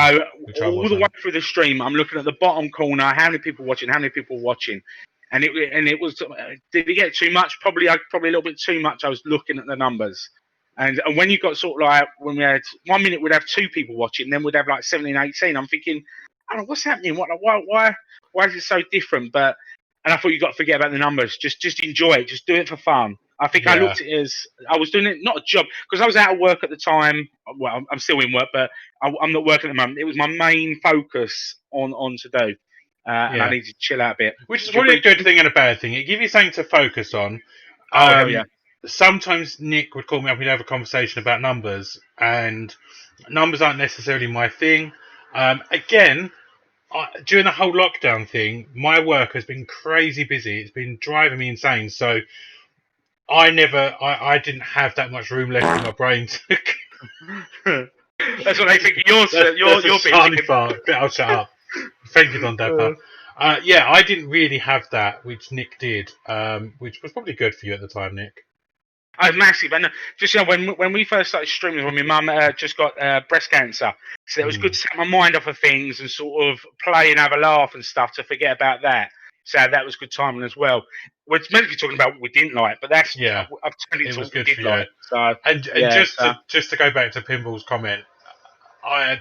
all the way through the stream, I'm looking at the bottom corner, how many people watching, and it was. Did it get too much? Probably a little bit too much. I was looking at the numbers, and when you got sort of like when we had 1 minute, we'd have 2 people watching, then we'd have like 17, 18. I'm thinking, I don't know what's happening. Why is it so different? But and I thought you got to forget about the numbers. Just enjoy it. Just do it for fun. I think I Yeah. looked at it as I was doing it not a job because I was out of work at the time. Well, I'm still in work, but I'm not working at the moment. It was my main focus on to do, and I Yeah. need to chill out a bit. Which is Would you probably a agree, good Jim? thing and a bad thing. It gives you something to focus on. Oh hell yeah! Sometimes Nick would call me up and we'd have a conversation about numbers, and numbers aren't necessarily my thing. Again, during the whole lockdown thing, my work has been crazy busy. It's been driving me insane. So I didn't have that much room left in my brain to. That's what they think of yours. That's a Your bit, shiny Jim. fart. I'll shut up. Thank you, Don Dapper. Yeah, I didn't really have that, which Nick did, which was probably good for you at the time, Nick. Oh, massive! And just when we first started streaming, when my mum just got breast cancer, so it was good to take my mind off of things and sort of play and have a laugh and stuff to forget about that. So that was good timing as well. We're meant to be talking about what we didn't like, but that's Yeah, I've turned it into was what we good did for you. like. So And yeah, just to go back to Pinball's comment, I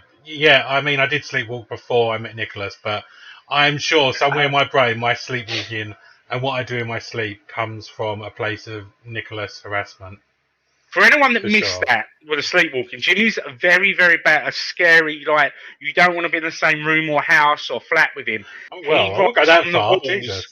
mean I did sleepwalk before I met Nicholas, but I'm sure somewhere in my brain my sleepwalking and what I do in my sleep comes from a place of Nicholas harassment. for anyone that For missed sure. that with the sleepwalking, Jimmy's a very, very bad, a scary, like, you don't want to be in the same room or house or flat with him. Oh, He well, I won't go writes that on the far. walls, Jesus.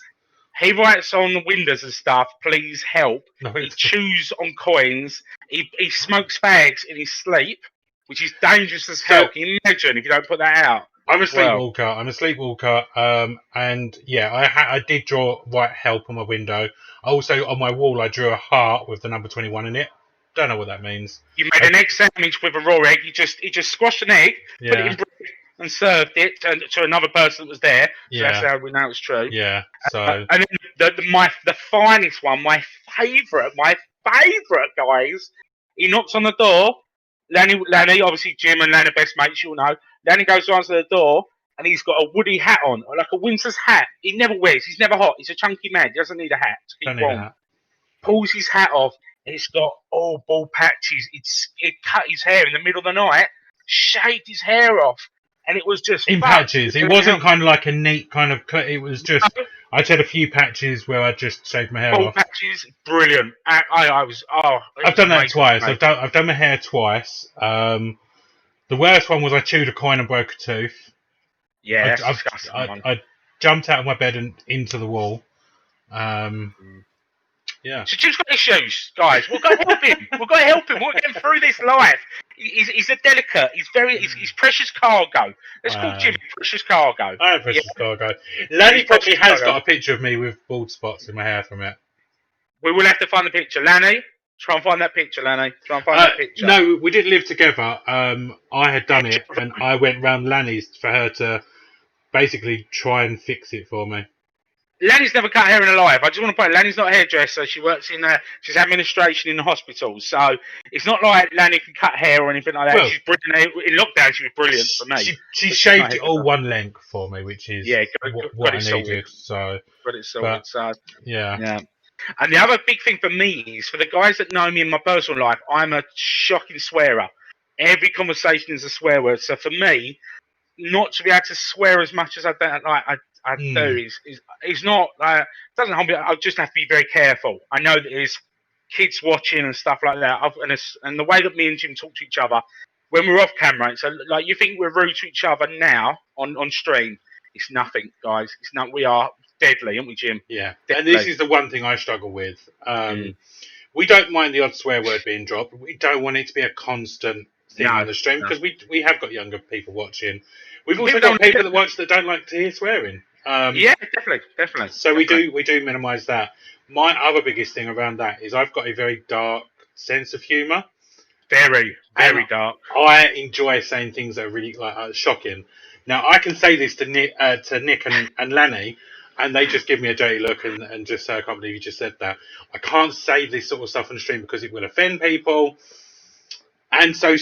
he writes on the windows and stuff, please help. No, He chews on coins. He smokes fags in his sleep, which is dangerous as so hell. Can you imagine if you don't put that out I'm a as well? sleepwalker. And yeah, I did draw white help on my window. Also on my wall, I drew a heart with the number 21 in it. Don't know what that means. You made an egg sandwich with a raw egg. He just squashed an egg, put it in Yeah, bread, and served it to another person that was there. So that's yeah, how we know it's true. yeah. So And then the finest one, my favourite, guys. He knocks on the door. Lanny, obviously Jim and Lanny best mates, you'll know. Lanny goes to answer the door, and he's got a Woody hat on, like a winter's hat. He never wears. He's never hot. He's a chunky man. He doesn't need a hat to keep don't need warm. that. Pulls his hat off. It's got all bald patches. It cut his hair in the middle of the night, shaved his hair off, and it was just In fucked. patches. It wasn't kind of like a neat kind of cut. It was just I just had a few patches where I just shaved my hair Ball off. patches, brilliant. I was I've done that amazing, twice. mate. I've done my hair twice. The worst one was I chewed a coin and broke a tooth. Yeah, that's I, disgusting, I, man. I jumped out of my bed and into the wall. Yeah. So Jim's got issues, guys. We've got to help him. We've got to help him. We're getting through this life. He's a delicate. He's precious cargo. Let's call Jimmy precious cargo. I have precious cargo. Lanny He's probably precious has cargo. got a picture of me with bald spots in my hair from it. We will have to find the picture, Lanny. Try and find that picture, Lanny. Try and find that picture. No, we didn't live together. I had done it, and I went round Lanny's for her to basically try and fix it for me. Lanny's never cut hair in her life. I just want to point. Lanny's not a hairdresser. She works in she's administration in the hospitals. So it's not like Lanny can cut hair or anything like that. Well, She's brilliant. In lockdown, she was brilliant for me. She shaved it all one length for me, which is what I needed. So got it sorted. So yeah. And the other big thing for me is for the guys that know me in my personal life, I'm a shocking swearer. Every conversation is a swear word. So for me, not to be able to swear as much as I don't like I do is not doesn't hold me. I just have to be very careful. I know that there's kids watching and stuff like that. And the way that me and Jim talk to each other when we're off camera, so like you think we're rude to each other now on stream, it's nothing, guys. It's not. We are deadly, aren't we, Jim? Yeah, Deadly. and this is the one thing I struggle with. We don't mind the odd swear word being dropped, but we don't want it to be a constant thing on the stream because we have got younger people watching. We've also got people that watch that don't like to hear swearing. Yeah, definitely. So we do minimise that. My other biggest thing around that is I've got a very dark sense of humour. Very dark. I enjoy saying things that are really shocking. Now I can say this to Nick and Lanny, and they just give me a dirty look and just say, I can't believe you just said that. I can't say this sort of stuff on the stream because it will offend people. And so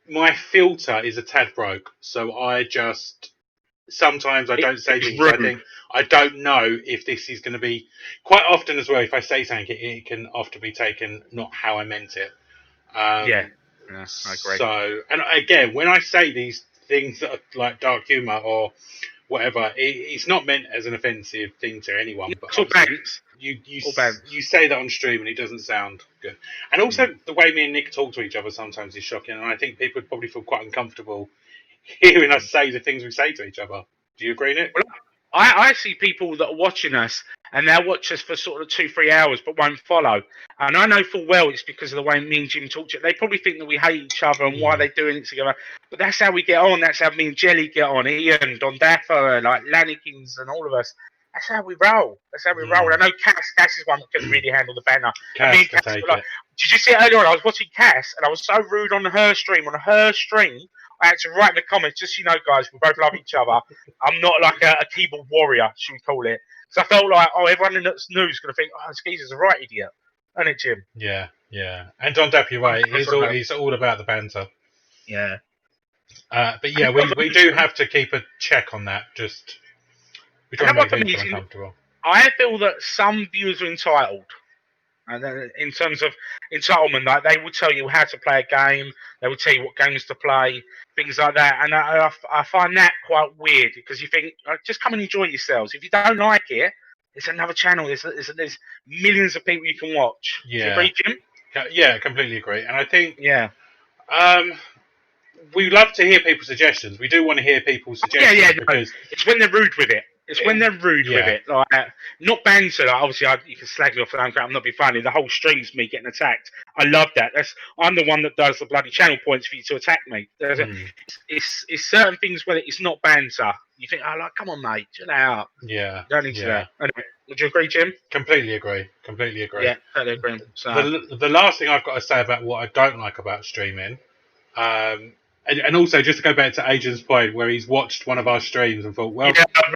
my filter is a tad broke. So sometimes I don't say things. I think I don't know if this is going to be quite often as well. If I say something, it can often be taken not how I meant it. Yeah, I agree. So, and again, when I say these things that are like dark humour or whatever. It's not meant as an offensive thing to anyone, but It's all obviously banks. you All banks. you say that on stream and it doesn't sound good. And also the way me and Nick talk to each other sometimes is shocking, and I think people would probably feel quite uncomfortable hearing us say the things we say to each other. Do you agree, Nick? Well, I see people that are watching us and they'll watch us for sort of 2-3 hours but won't follow. And I know full well it's because of the way me and Jim talk to it. They probably think that we hate each other and why they're doing it together. But that's how we get on. That's how me and Jelly get on. Ian, Don Daffer, like Lannykins and all of us. That's how we roll. That's how we roll. I know Cass is one that can really handle the banner. Cass can take it. Did you see it earlier on? I was watching Cass and I was so rude on her stream. On her stream, I had to write in the comments, just so you know, guys, we both love each other. I'm not like a keyboard warrior, should we call it? So I felt like, everyone in the news is going to think, this geezer's a right idiot. Isn't it, Jim? Yeah. And Don Dapp, you're right. He's all about the banter. Yeah. But yeah, we do have to keep a check on that. Just we try to make people uncomfortable. I feel that some viewers are entitled. And in terms of entitlement, like they will tell you how to play a game, they will tell you what games to play, things like that. And I find that quite weird because you think, just come and enjoy yourselves. If you don't like it, there's another channel. There's millions of people you can watch. Yeah. Do you agree, Jim? Yeah, completely agree. And I think we love to hear people's suggestions. We do want to hear people's suggestions because it's when they're rude with it. It's when they're rude with it, like not banter. Like, obviously, you can slag me off. I'm not being funny. The whole stream's me getting attacked. I love that. I'm the one that does the bloody channel points for you to attack me. It's certain things where it's not banter. You think, come on, mate, chill out. Yeah, don't need to do that. Anyway, would you agree, Jim? Completely agree. Yeah, totally agree. So the last thing I've got to say about what I don't like about streaming, and also, just to go back to Adrian's point, where he's watched one of our streams and thought, well,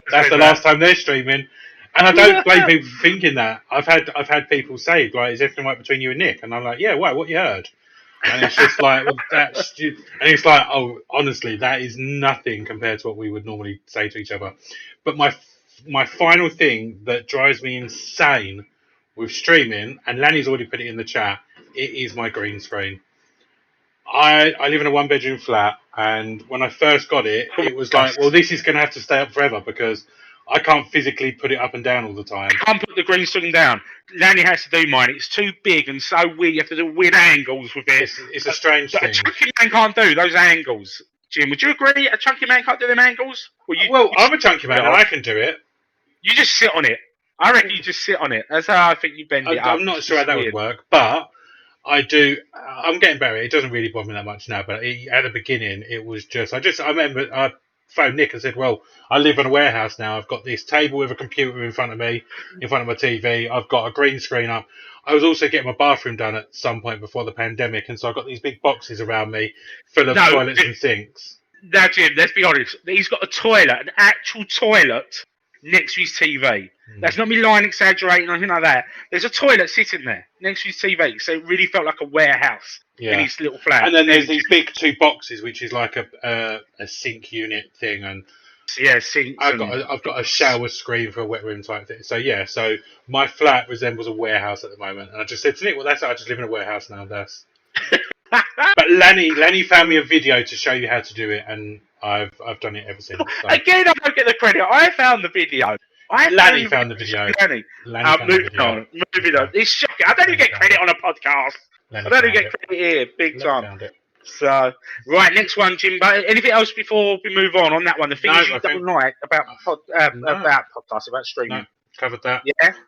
that's the last time they're streaming. And I don't blame people for thinking that. I've had people say, like, is everything right between you and Nick? And I'm like, yeah, what you heard? And it's just like, well, that's stupid. And it's like, honestly, that is nothing compared to what we would normally say to each other. But my final thing that drives me insane with streaming, and Lanny's already put it in the chat, it is my green screen. I live in a one-bedroom flat, and when I first got it, it was like, well, this is going to have to stay up forever because I can't physically put it up and down all the time. I can't put the green screen down. Lanny has to do mine. It's too big and so weird. You have to do weird angles with it. It's a strange thing. A chunky man can't do those angles. Jim, would you agree? A chunky man can't do them angles? Well, I'm a chunky man and I can do it. You just sit on it. I reckon you just sit on it. That's how I think you bend it up. I'm not sure how that would work, but I do. I'm getting better. It doesn't really bother me that much now, but at the beginning, it was just. I remember I phoned Nick and said, "Well, I live in a warehouse now. I've got this table with a computer in front of me, in front of my TV. I've got a green screen up. I was also getting my bathroom done at some point before the pandemic, and so I've got these big boxes around me full of toilets and sinks." Now, Jim, let's be honest. He's got a toilet, an actual toilet, next to his TV. That's not me lying, exaggerating, or anything like that. There's a toilet sitting there next to his TV, so it really felt like a warehouse in his little flat. And then there's these big two boxes, which is like a sink unit thing, and sinks. I've got a shower screen for a wet room type thing. So my flat resembles a warehouse at the moment, and I just said to Nick, "Well, that's it. I just live in a warehouse now." But Lenny found me a video to show you how to do it, and I've done it ever since. So. Again, I don't get the credit. I found the video. Lanny found the video. Moving on. It's shocking. I don't even get credit on a podcast. I don't even get credit here, big time. So, right, next one, Jim. Anything else before we move on that one? The things you don't like about podcasts, about streaming. No, covered that.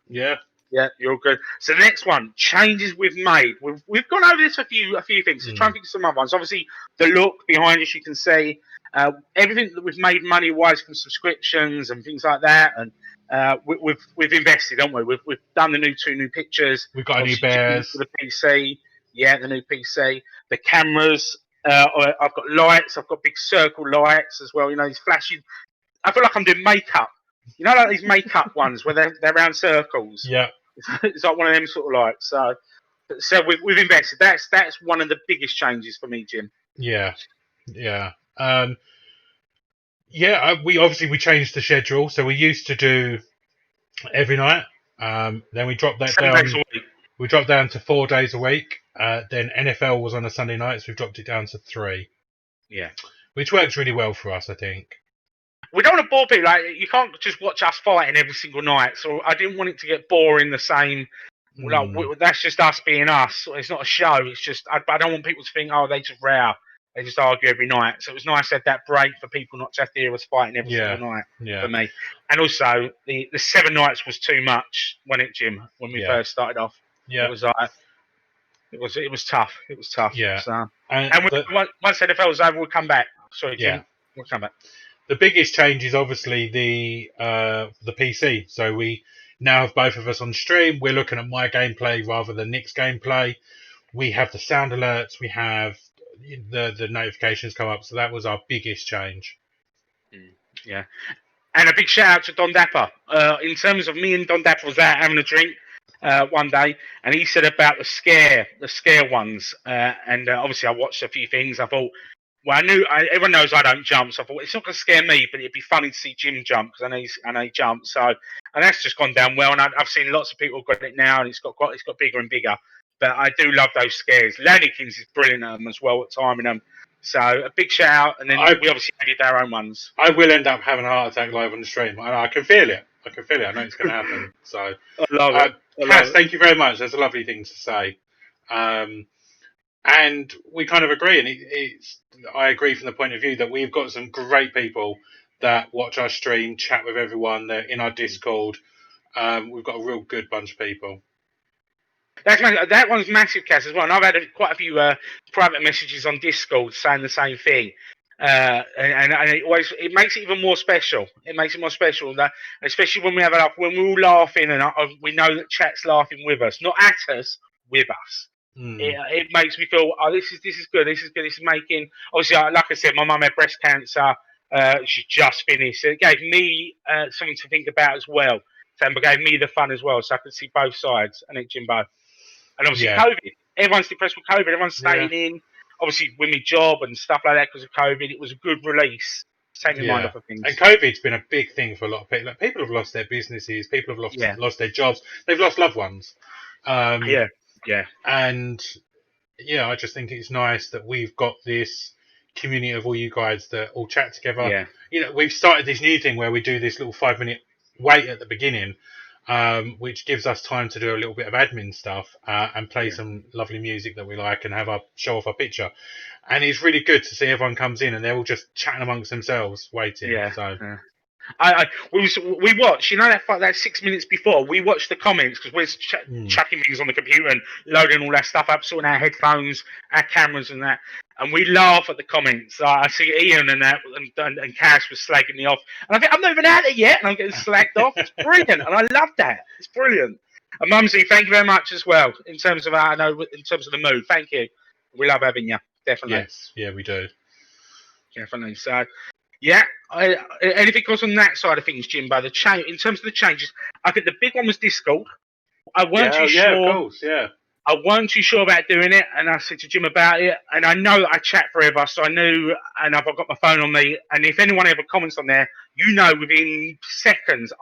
Yeah. Yeah, you're good. So the next one, changes we've made. We've gone over this a few things. So try and think of some other ones. Obviously, the look behind us, you can see everything that we've made money-wise from subscriptions and things like that. And we've invested, haven't we? We've done the two new pictures. We've got new bears. For the PC. Yeah, the new PC. The cameras. I've got lights. I've got big circle lights as well. You know, these flashing. I feel like I'm doing makeup. You know, like these makeup ones where they're round circles. Yeah. It's like one of them sort of lights. So we've invested. That's one of the biggest changes for me, Jim. Yeah. We changed the schedule. So we used to do every night. Then we dropped that 7 down. days a week. We dropped down to 4 days a week. Then NFL was on a Sunday night, so we've dropped it down to 3. Yeah. Which works really well for us, I think. we don't want to bore people. Like, you can't just watch us fighting every single night. So I didn't want it to get boring. The same. Like, that's just us being us. It's not a show. It's just I don't want people to think, oh, they just row. They just argue every night. So it was nice to have that break for people not to have to hear us fighting every single night. Yeah. For me, and also the 7 nights was too much, wasn't it, Jim? When we first started off, it was like it was tough. It was tough. Yeah. So, and once NFL was over, we'll come back. Sorry, Jim. We'll come back. The biggest change is obviously the PC. So we now have both of us on stream. We're looking at my gameplay rather than Nick's gameplay. We have the sound alerts. We have the notifications come up. So that was our biggest change. Yeah. And a big shout out to Don Dapper. In terms of me and Don Dapper was out having a drink one day, and he said about the scare ones. And obviously I watched a few things. I thought, well, everyone knows I don't jump, so I thought it's not going to scare me, but it'd be funny to see Jim jump because I know he jumps. So, and that's just gone down well. And I've seen lots of people got it now, and it's got bigger and bigger. But I do love those scares. Lannykins is brilliant at them as well at timing them. So a big shout out, and then we obviously did our own ones. I will end up having a heart attack live on the stream. I can feel it. I know it's going to happen. So, I love it. Cass, thank you very much. That's a lovely thing to say. And we kind of agree, and I agree from the point of view that we've got some great people that watch our stream, chat with everyone. They're in our Discord. We've got a real good bunch of people. That one's massive, Cass, as well. And I've had quite a few private messages on Discord saying the same thing. And it makes it even more special. It makes it more special, that, especially when we have when we're all laughing and we know that chat's laughing with us, not at us, with us. It makes me feel, oh, this is good. This is good. This is making, obviously, like I said, my mum had breast cancer. She just finished. So it gave me something to think about as well. So it gave me the fun as well, so I could see both sides. And it, Jimbo. And obviously, COVID. Everyone's depressed with COVID. Everyone's staying in. Obviously, with my job and stuff like that because of COVID, it was a good release. Take your mind off of things. And COVID's been a big thing for a lot of people. Like, people have lost their businesses. People have lost their jobs. They've lost loved ones. And I just think it's nice that we've got this community of all you guys that all chat together. We've started this new thing where we do this little 5-minute wait at the beginning. Which gives us time to do a little bit of admin stuff and play some lovely music that we like and show off our picture. And it's really good to see everyone comes in and they're all just chatting amongst themselves, waiting. We watch, that 6 minutes before, we watch the comments because we're chucking things on the computer and loading all that stuff up, sorting our headphones, our cameras and that. And we laugh at the comments. I see Ian and that, and Cass was slagging me off. And I think, I'm not even out there yet, and I'm getting slagged off. It's brilliant, and I love that. It's brilliant. And Mumsy, thank you very much as well, in terms of the mood. Thank you. We love having you, definitely. Yes, yeah, we do. Definitely. So, anything else on that side of things, Jimbo? In terms of the changes, I think the big one was Discord. I weren't too sure. Yeah, of course, yeah. I weren't too sure about doing it, and I said to Jim about it, and I know that I chat forever, so I knew, and I've got my phone on me, and if anyone ever comments on there, within seconds,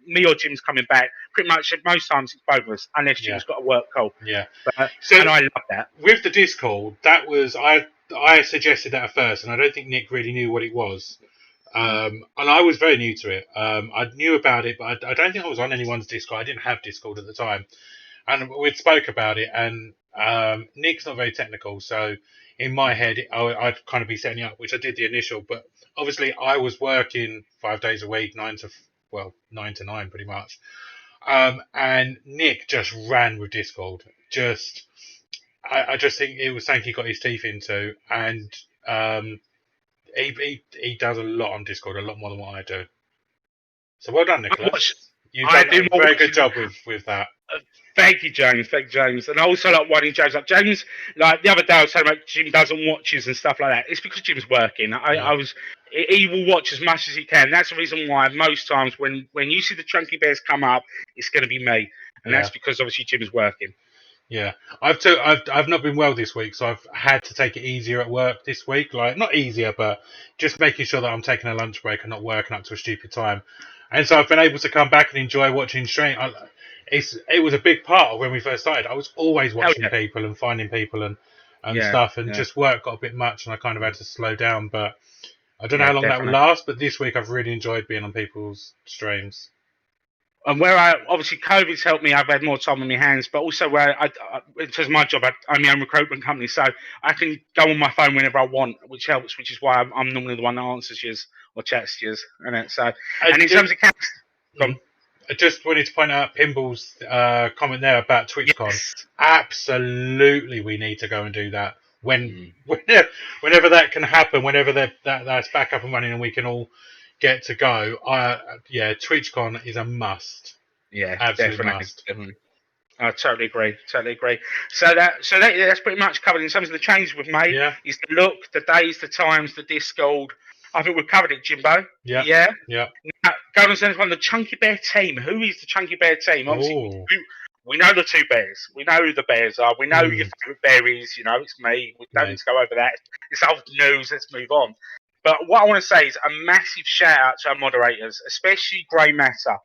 me or Jim's coming back. Pretty much, most times it's both of us, unless Jim's got a work call. Yeah. And I love that. With the Discord, that was, I suggested that at first, and I don't think Nick really knew what it was. And I was very new to it. I knew about it, but I don't think I was on anyone's Discord. I didn't have Discord at the time. And we'd spoke about it, and Nick's not very technical, so in my head, I'd kind of be setting it up, which I did the initial, but obviously I was working 5 days a week, 9 to 9 pretty much. And Nick just ran with Discord. I just think it was something he got his teeth into, and he does a lot on Discord, a lot more than what I do. So well done, Nicholas. You've done a very good job with that. Thank you, James. And I also like winding James up. James, like the other day, I was saying about Jim doesn't watch us and stuff like that. It's because Jim's working. He will watch as much as he can. That's the reason why most times when you see the Chunky Bears come up, it's going to be me, and that's because obviously Jim's working. Yeah, I've not been well this week, so I've had to take it easier at work this week. Like, not easier, but just making sure that I'm taking a lunch break and not working up to a stupid time. And so I've been able to come back and enjoy watching stream. It was a big part of when we first started. I was always watching people and finding people and stuff, and just work got a bit much, and I kind of had to slow down. But I don't know Yeah, how long that will definitely. last, but this week I've really enjoyed being on people's streams. And where obviously COVID's helped me, I've had more time on my hands, but also where in terms of my job, I own my own recruitment company, so I can go on my phone whenever I want, which helps, which is why I'm normally the one that answers yours or chats to yours, and it. So, I and in did. terms of camps, Mm. I just wanted to point out Pinball's comment there about TwitchCon. yes, Absolutely, we need to go and do that mm, whenever that can happen. Whenever that's back up and running and we can all get to go. Yeah, TwitchCon is a must. yeah, Absolute definitely, must. definitely. I totally agree. Totally agree. That's pretty much covered in terms of the changes we've made. Yeah. Is the look, the days, the times, the Discord. I think we've covered it, Jimbo. Yeah. Yeah. Yeah. Going on to the the Chunky Bear team. Who is the Chunky Bear team? Obviously, Oh. we know the two bears. We know who the bears are. We know who your favourite bear is. You know, it's me. We don't need Me. to go over that. It's old news. Let's move on. But what I want to say is a massive shout out to our moderators, especially Grey Matter.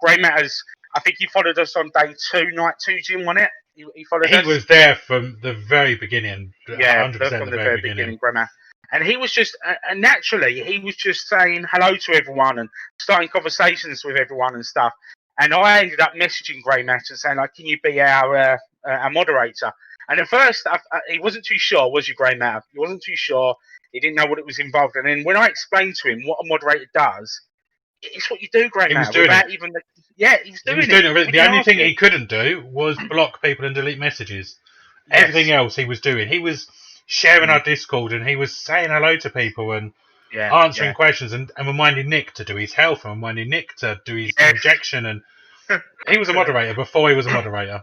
Grey Matter's, I think he followed us on day 2, night 2, Jim, wasn't it? He followed He us. was there from the very beginning. Yeah, 100% from the the very very beginning. beginning, Grey Matter. And he was just, and naturally, he was just saying hello to everyone and starting conversations with everyone and stuff. And I ended up messaging Grey Matter saying, like, can you be our moderator? And at first, he wasn't too sure, was you, Grey Matter? He wasn't too sure. He didn't know what it was involved. And then when I explained to him what a moderator does, it's what you do, Grey He was Matter, doing it. without even the. Yeah, he's He was doing it. doing it. We The didn't only ask thing him. he couldn't do was block people and delete messages. Everything Yes. else he was doing. He was sharing Mm. our Discord and he was saying hello to people and Yeah, answering yeah. questions and reminding Nick to do his health and reminding Nick to do his Yes. injection. And he was a moderator before he was a moderator.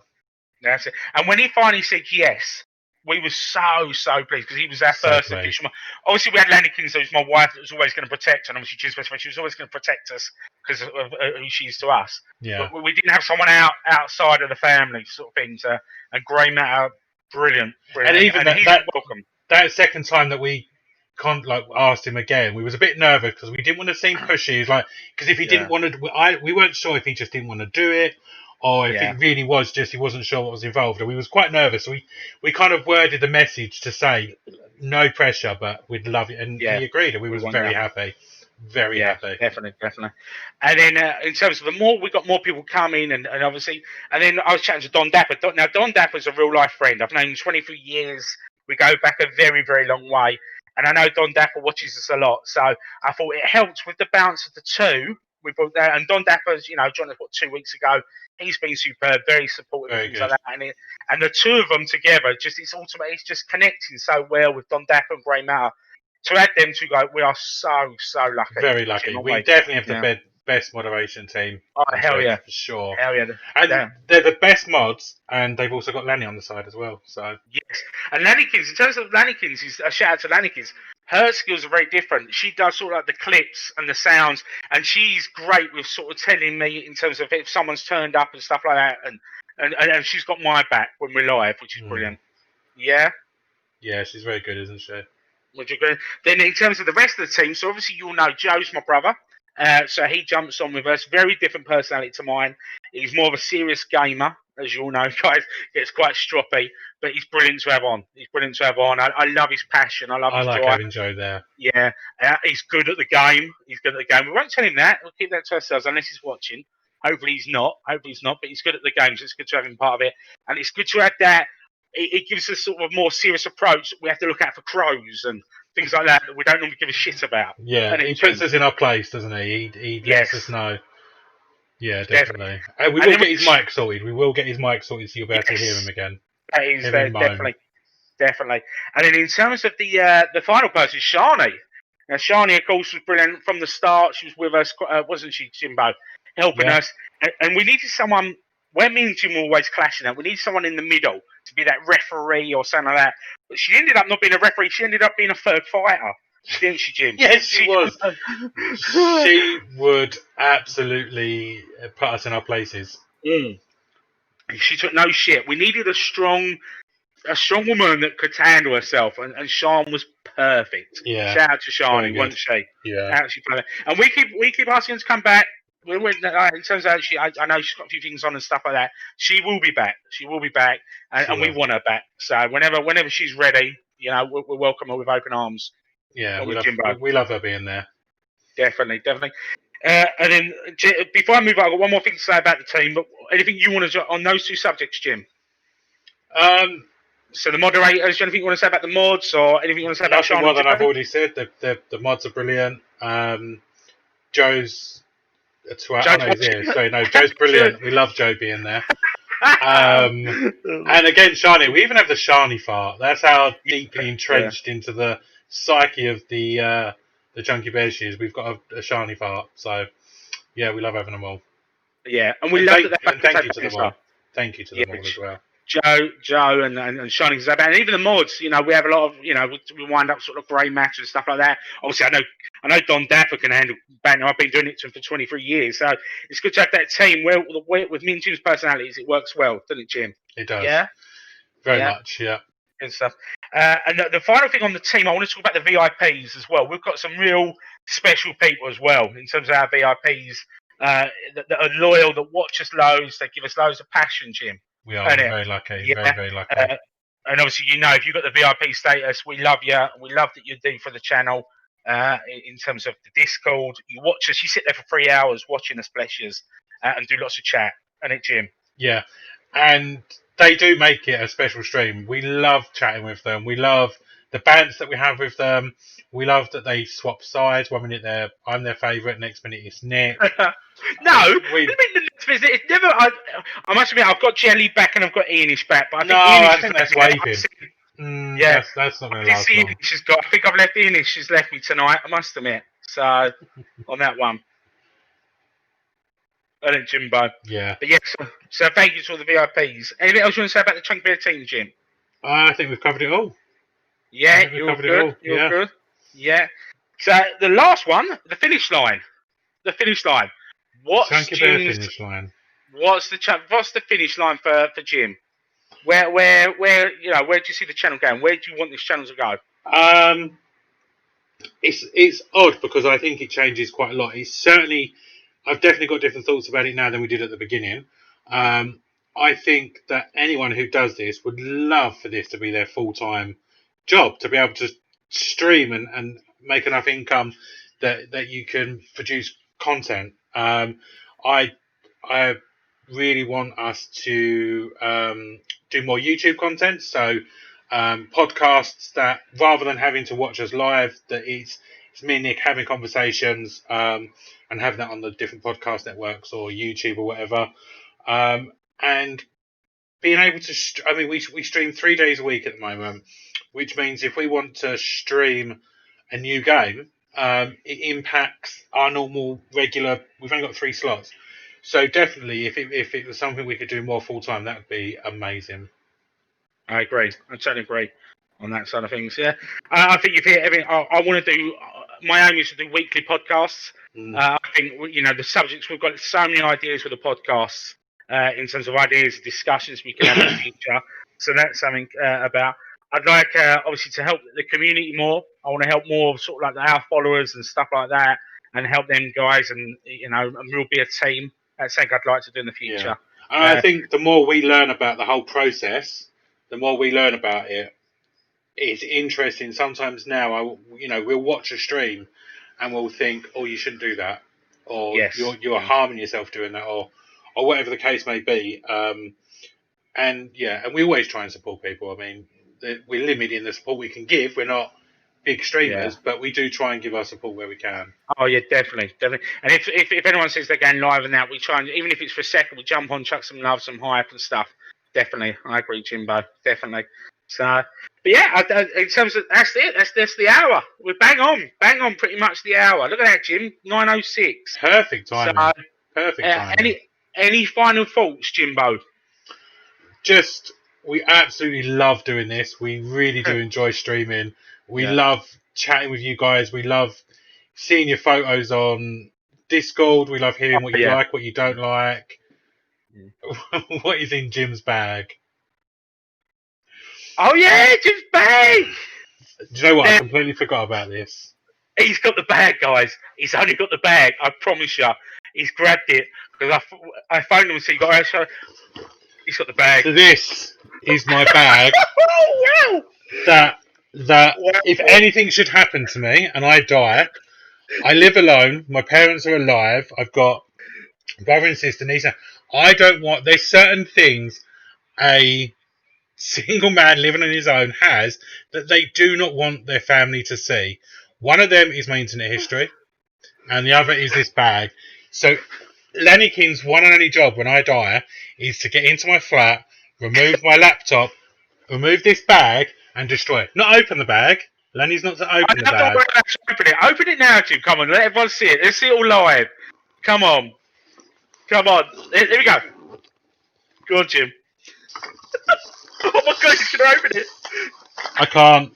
That's it. And when he finally said yes, we were so pleased because he was our So first pleased. official. Obviously, we had Lannykins, who's my wife, that was always going to protect, and obviously Jim's best friend. She was always going to protect us because of who she is to us. Yeah. But we didn't have someone outside of the family sort of things. And Grey Matter, brilliant, And brilliant, even and he's welcome. that second time that we asked him again, we was a bit nervous because we didn't want to seem pushy. It's like, because if he didn't want to, we weren't sure if he just didn't want to do it or if it really was just he wasn't sure what was involved, and we was quite nervous. So we kind of worded the message to say no pressure, but we'd love it, and he agreed, and we was very happy, very happy. Definitely. And then in terms of we got more people coming, and obviously, and then I was chatting to Don Dapper. Now Don Dapper's a real life friend. I've known him 23 years. We go back a very long way, and I know Don Dapper watches us a lot. So I thought it helped with the balance of the two. We brought that, and Don Dapper's, joined us 2 weeks ago. He's been superb, very supportive, Very and things good. like that. And the two of them together, it's just connecting so well with Don Dapper and Grey Matter. To add them to go, we are so lucky. Very lucky. Jim, We definitely have the best moderation team Oh on hell Twitch yeah, for sure. hell yeah, And they're the best mods, and they've also got Lenny on the side as well. So yes. And Lannykins, in terms of Lannykins, is a shout out to Lannykins. Her skills are very different. She does sort of like the clips and the sounds, and she's great with sort of telling me in terms of if someone's turned up and stuff like that. And she's got my back when we're live, which is brilliant. Yeah. Yeah, she's very good, isn't she? Would you agree? Then in terms of the rest of the team, so obviously you'll know Joe's my brother. So he jumps on with us. Very different personality to mine. He's more of a serious gamer, as you all know, guys. Gets quite stroppy, but he's brilliant to have on. I love his passion. I love I his like drive. having Joe there. Yeah, he's good at the game. We won't tell him that. We'll keep that to ourselves unless he's watching. Hopefully he's not. But he's good at the game, so it's good to have him part of it. And it's good to have that. It gives us sort of a more serious approach. We have to look out for crows and things like that we don't normally give a shit about. Yeah, he puts us in our place, doesn't he? He lets us know. Yeah, definitely. We will get his mic sorted. So you'll be able to hear him again. That is definitely. And then in terms of the final person, Shani. Now Shani, of course, was brilliant from the start. She was with us, wasn't she, Jimbo, helping us. And we needed someone. Where me and Jim were always clashing at, we need someone in the middle to be that referee or something like that. But she ended up not being a referee. She ended up being a third fighter, didn't she, Jim? Yes, she was. She would absolutely put us in our places. She took no shit. We needed a strong woman that could handle herself, and Sean was perfect. Yeah. Shout out to Shani, wasn't she? Yeah. Actually, and we keep asking her to come back. It turns out I know she's got a few things on and stuff like that. She will be back. And we want her back. So whenever she's ready, we'll welcome her with open arms. Yeah, What with Jimbo? we love her being there. Definitely. And then before I move on, I've got one more thing to say about the team. But anything you want to on those two subjects, Jim? So the moderators, anything you want to say about the mods, or anything you want to say about Nothing Sean more and than I've Jimbo? already said. The mods are brilliant. Joe's a twat. Oh Joe's no, he's here. watching. Sorry, no, Joe's brilliant. We love Joe being there. yeah, And again, Shani, we even have the Shani fart. That's how deeply entrenched into the psyche of the Chunky Bear she is. We've got a Shani fart. So, yeah, we love having them all. yeah, and we And love that they're back to thank take you to them banter. all. Thank you to Yeah, them all as well. Joe, and Shining Zabban, and even the mods. You know, we have a lot of, we wind up sort of grey matches and stuff like that. Obviously, I know Don Dapper can handle banter. I've been doing it to him for 23 years, so it's good to have that team. Where with me and Jim's personalities, it works well, doesn't it, Jim? It does. Yeah, Very much. Yeah. good stuff. And the final thing on the team, I want to talk about the VIPs as well. We've got some real special people as well in terms of our VIPs that are loyal, that watch us loads, they give us loads of passion, Jim. We are very lucky. Yeah. Very lucky. And obviously, if you've got the VIP status, we love you. We love that you do for the channel. In terms of the Discord, you watch us. You sit there for 3 hours watching us, bless yous, and do lots of chat. And it, Jim. Yeah, and they do make it a special stream. We love chatting with them. We love the bands that we have with them. We love that they swap sides. 1 minute I'm their favourite, next minute it's Nick. No, it's never. I must admit, I've got Jelly back and I've got Ianish back, but I think that's waving. Yeah, that's not going to last long. I think I've left Ianish. She's left me tonight. I must admit. So on that one, I think Jimbo. Yeah. But yes, so thank you to all the VIPs. Anything else you want to say about the Chunk Beer team, Jim? I think we've covered it all. Yeah, you're good. You're good. Yeah. So the last one, the finish line. The finish line. What's Chunky Bear finish line? What's the finish line for Jim? Where do you see the channel going? Where do you want this channel to go? It's odd because I think it changes quite a lot. I've definitely got different thoughts about it now than we did at the beginning. I think that anyone who does this would love for this to be their full-time job, to be able to stream and make enough income that you can produce content. I really want us to do more YouTube content, so podcasts that rather than having to watch us live, that it's me and Nick having conversations and having that on the different podcast networks or YouTube or whatever, and being able to we stream 3 days a week at the moment, which means if we want to stream a new game, it impacts our normal regular. We've only got 3 slots, so definitely if it was something we could do more full time, that would be amazing. I agree. I totally agree on that side of things. Yeah, I think you've hit everything. I want to do. My aim is to do weekly podcasts. I think the subjects, we've got so many ideas for the podcasts in terms of ideas, discussions we can have in the future. So that's something about. I'd like obviously to help the community more. I want to help more sort of like our followers and stuff like that, and help them guys, and and we'll be a team. That's something I'd like to do in the future. Yeah. I think the more we learn about the whole process, the more we learn about it. It's interesting. Sometimes now, we'll watch a stream and we'll think, "Oh, you shouldn't do that," or "You're harming yourself doing that," or whatever the case may be. And we always try and support people. I mean, we're limiting the support we can give. We're not big streamers, but we do try and give our support where we can. Oh yeah, definitely. And if anyone says they're going live and that, we try and, even if it's for a second, we jump on, chuck some love, some hype and stuff. Definitely, I agree, Jimbo. Definitely. So, but yeah, in terms of that's it. That's the hour. We're bang on, pretty much the hour. Look at that, Jim. 9:06. Perfect timing. So, perfect timing. Any final thoughts, Jimbo? We absolutely love doing this. We really do enjoy streaming. We love chatting with you guys. We love seeing your photos on Discord. We love hearing what you like, what you don't like. What is in Jim's bag? Oh yeah, Jim's bag! Do you know what? I completely forgot about this. He's got the bag, guys. He's only got the bag. I promise you. He's grabbed it because I phoned him and said, he's got the bag. So this is my bag. Oh wow! That that Wow. if anything should happen to me and I die, I live alone. My parents are alive. I've got a brother and sister, niece. I don't want. There's certain things a single man living on his own has that they do not want their family to see. One of them is my internet history, and the other is this bag. So Lenny King's one and only job when I die is to get into my flat, remove my laptop, remove this bag, and destroy it. Not open the bag. Lenny's not to open the I don't bag. want to open it. Open it now, Jim. Come on, let everyone see it. Let's see it all live. Come on. Come on. Here we go. Go on, Jim. Oh my God, he's going to open it. I can't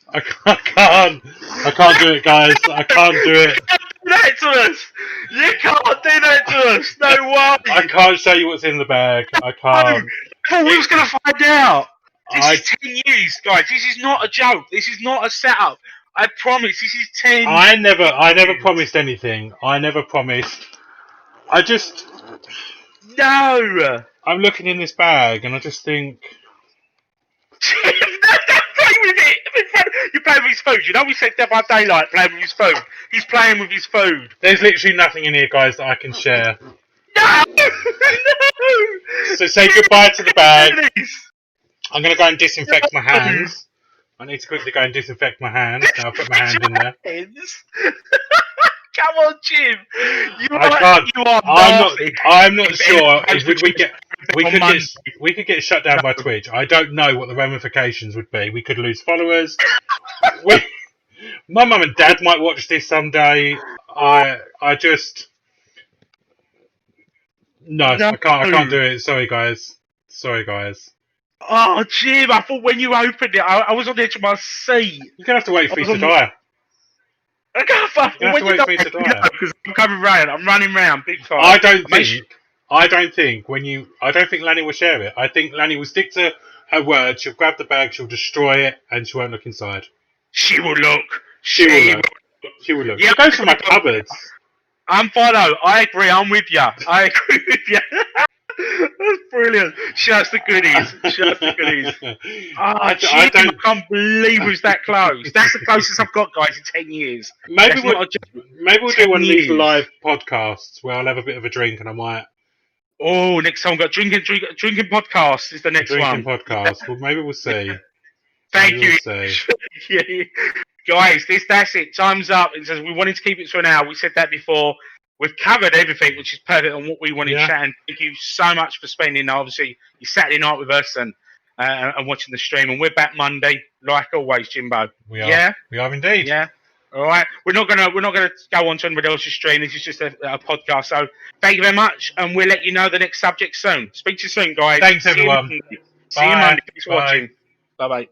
do it, guys. I can't do it. You can't do that to us. You can't do that to us. No way. I can't show you what's in the bag. I can't. No, we was going to find out. This I- is 10 years, guys. This is not a joke. This is not a setup. I promise. This is 10 I never promised anything. I never promised. I just. No. I'm looking in this bag and I just think. Don't play with it. You're playing with his food. You know we said Dead by Daylight playing with his food. He's playing with his food. There's literally nothing in here, guys, that I can share. No! No! So say goodbye to the bag. I'm going to go and disinfect my hands. I need to quickly go and disinfect my hands. Now I'll put my hand in there. Come on, Jim. I can't. You are I'm not sure. If We could get shut down by Twitch. I don't know what the ramifications would be. We could lose followers. My mum and dad might watch this someday. I just no, I can't do it. Sorry, guys. Oh, Jim, I thought when you opened it, I was on the edge of my seat. You're gonna have to wait for me to die. I can't fuck. You're gonna have to wait for me to die. Because I'm coming round. I'm running round big time. I don't think Lanny will share it. I think Lanny will stick to her word. She'll grab the bag, she'll destroy it, and she won't look inside. She will look. She will look. Yeah, She'll go through my cupboards. I'm fine. I agree. I'm with you. I agree with you. That's brilliant. Show us the goodies. Oh, Jim, I can't believe it was that close. That's the closest I've got, guys, in 10 years. Maybe we'll do one of these years. live podcasts where I'll have a bit of a drink and I might. Oh, next time we've got drinking podcast is the next one. Drinking podcast. Well, maybe we'll see. Thank maybe you. We'll see. Guys, that's it. Time's up. It says we wanted to keep it to an hour. We said that before. We've covered everything, which is perfect on what we wanted to chat. And thank you so much for spending, obviously, your Saturday night with us and watching the stream. And we're back Monday, like always, Jimbo. We are. Yeah? We are indeed. Yeah. All right. We're not gonna go on to anybody else's stream. This is just a podcast. So thank you very much, and we'll let you know the next subject soon. Speak to you soon, guys. Thanks, everyone. See you Monday. Thanks for watching. Bye bye.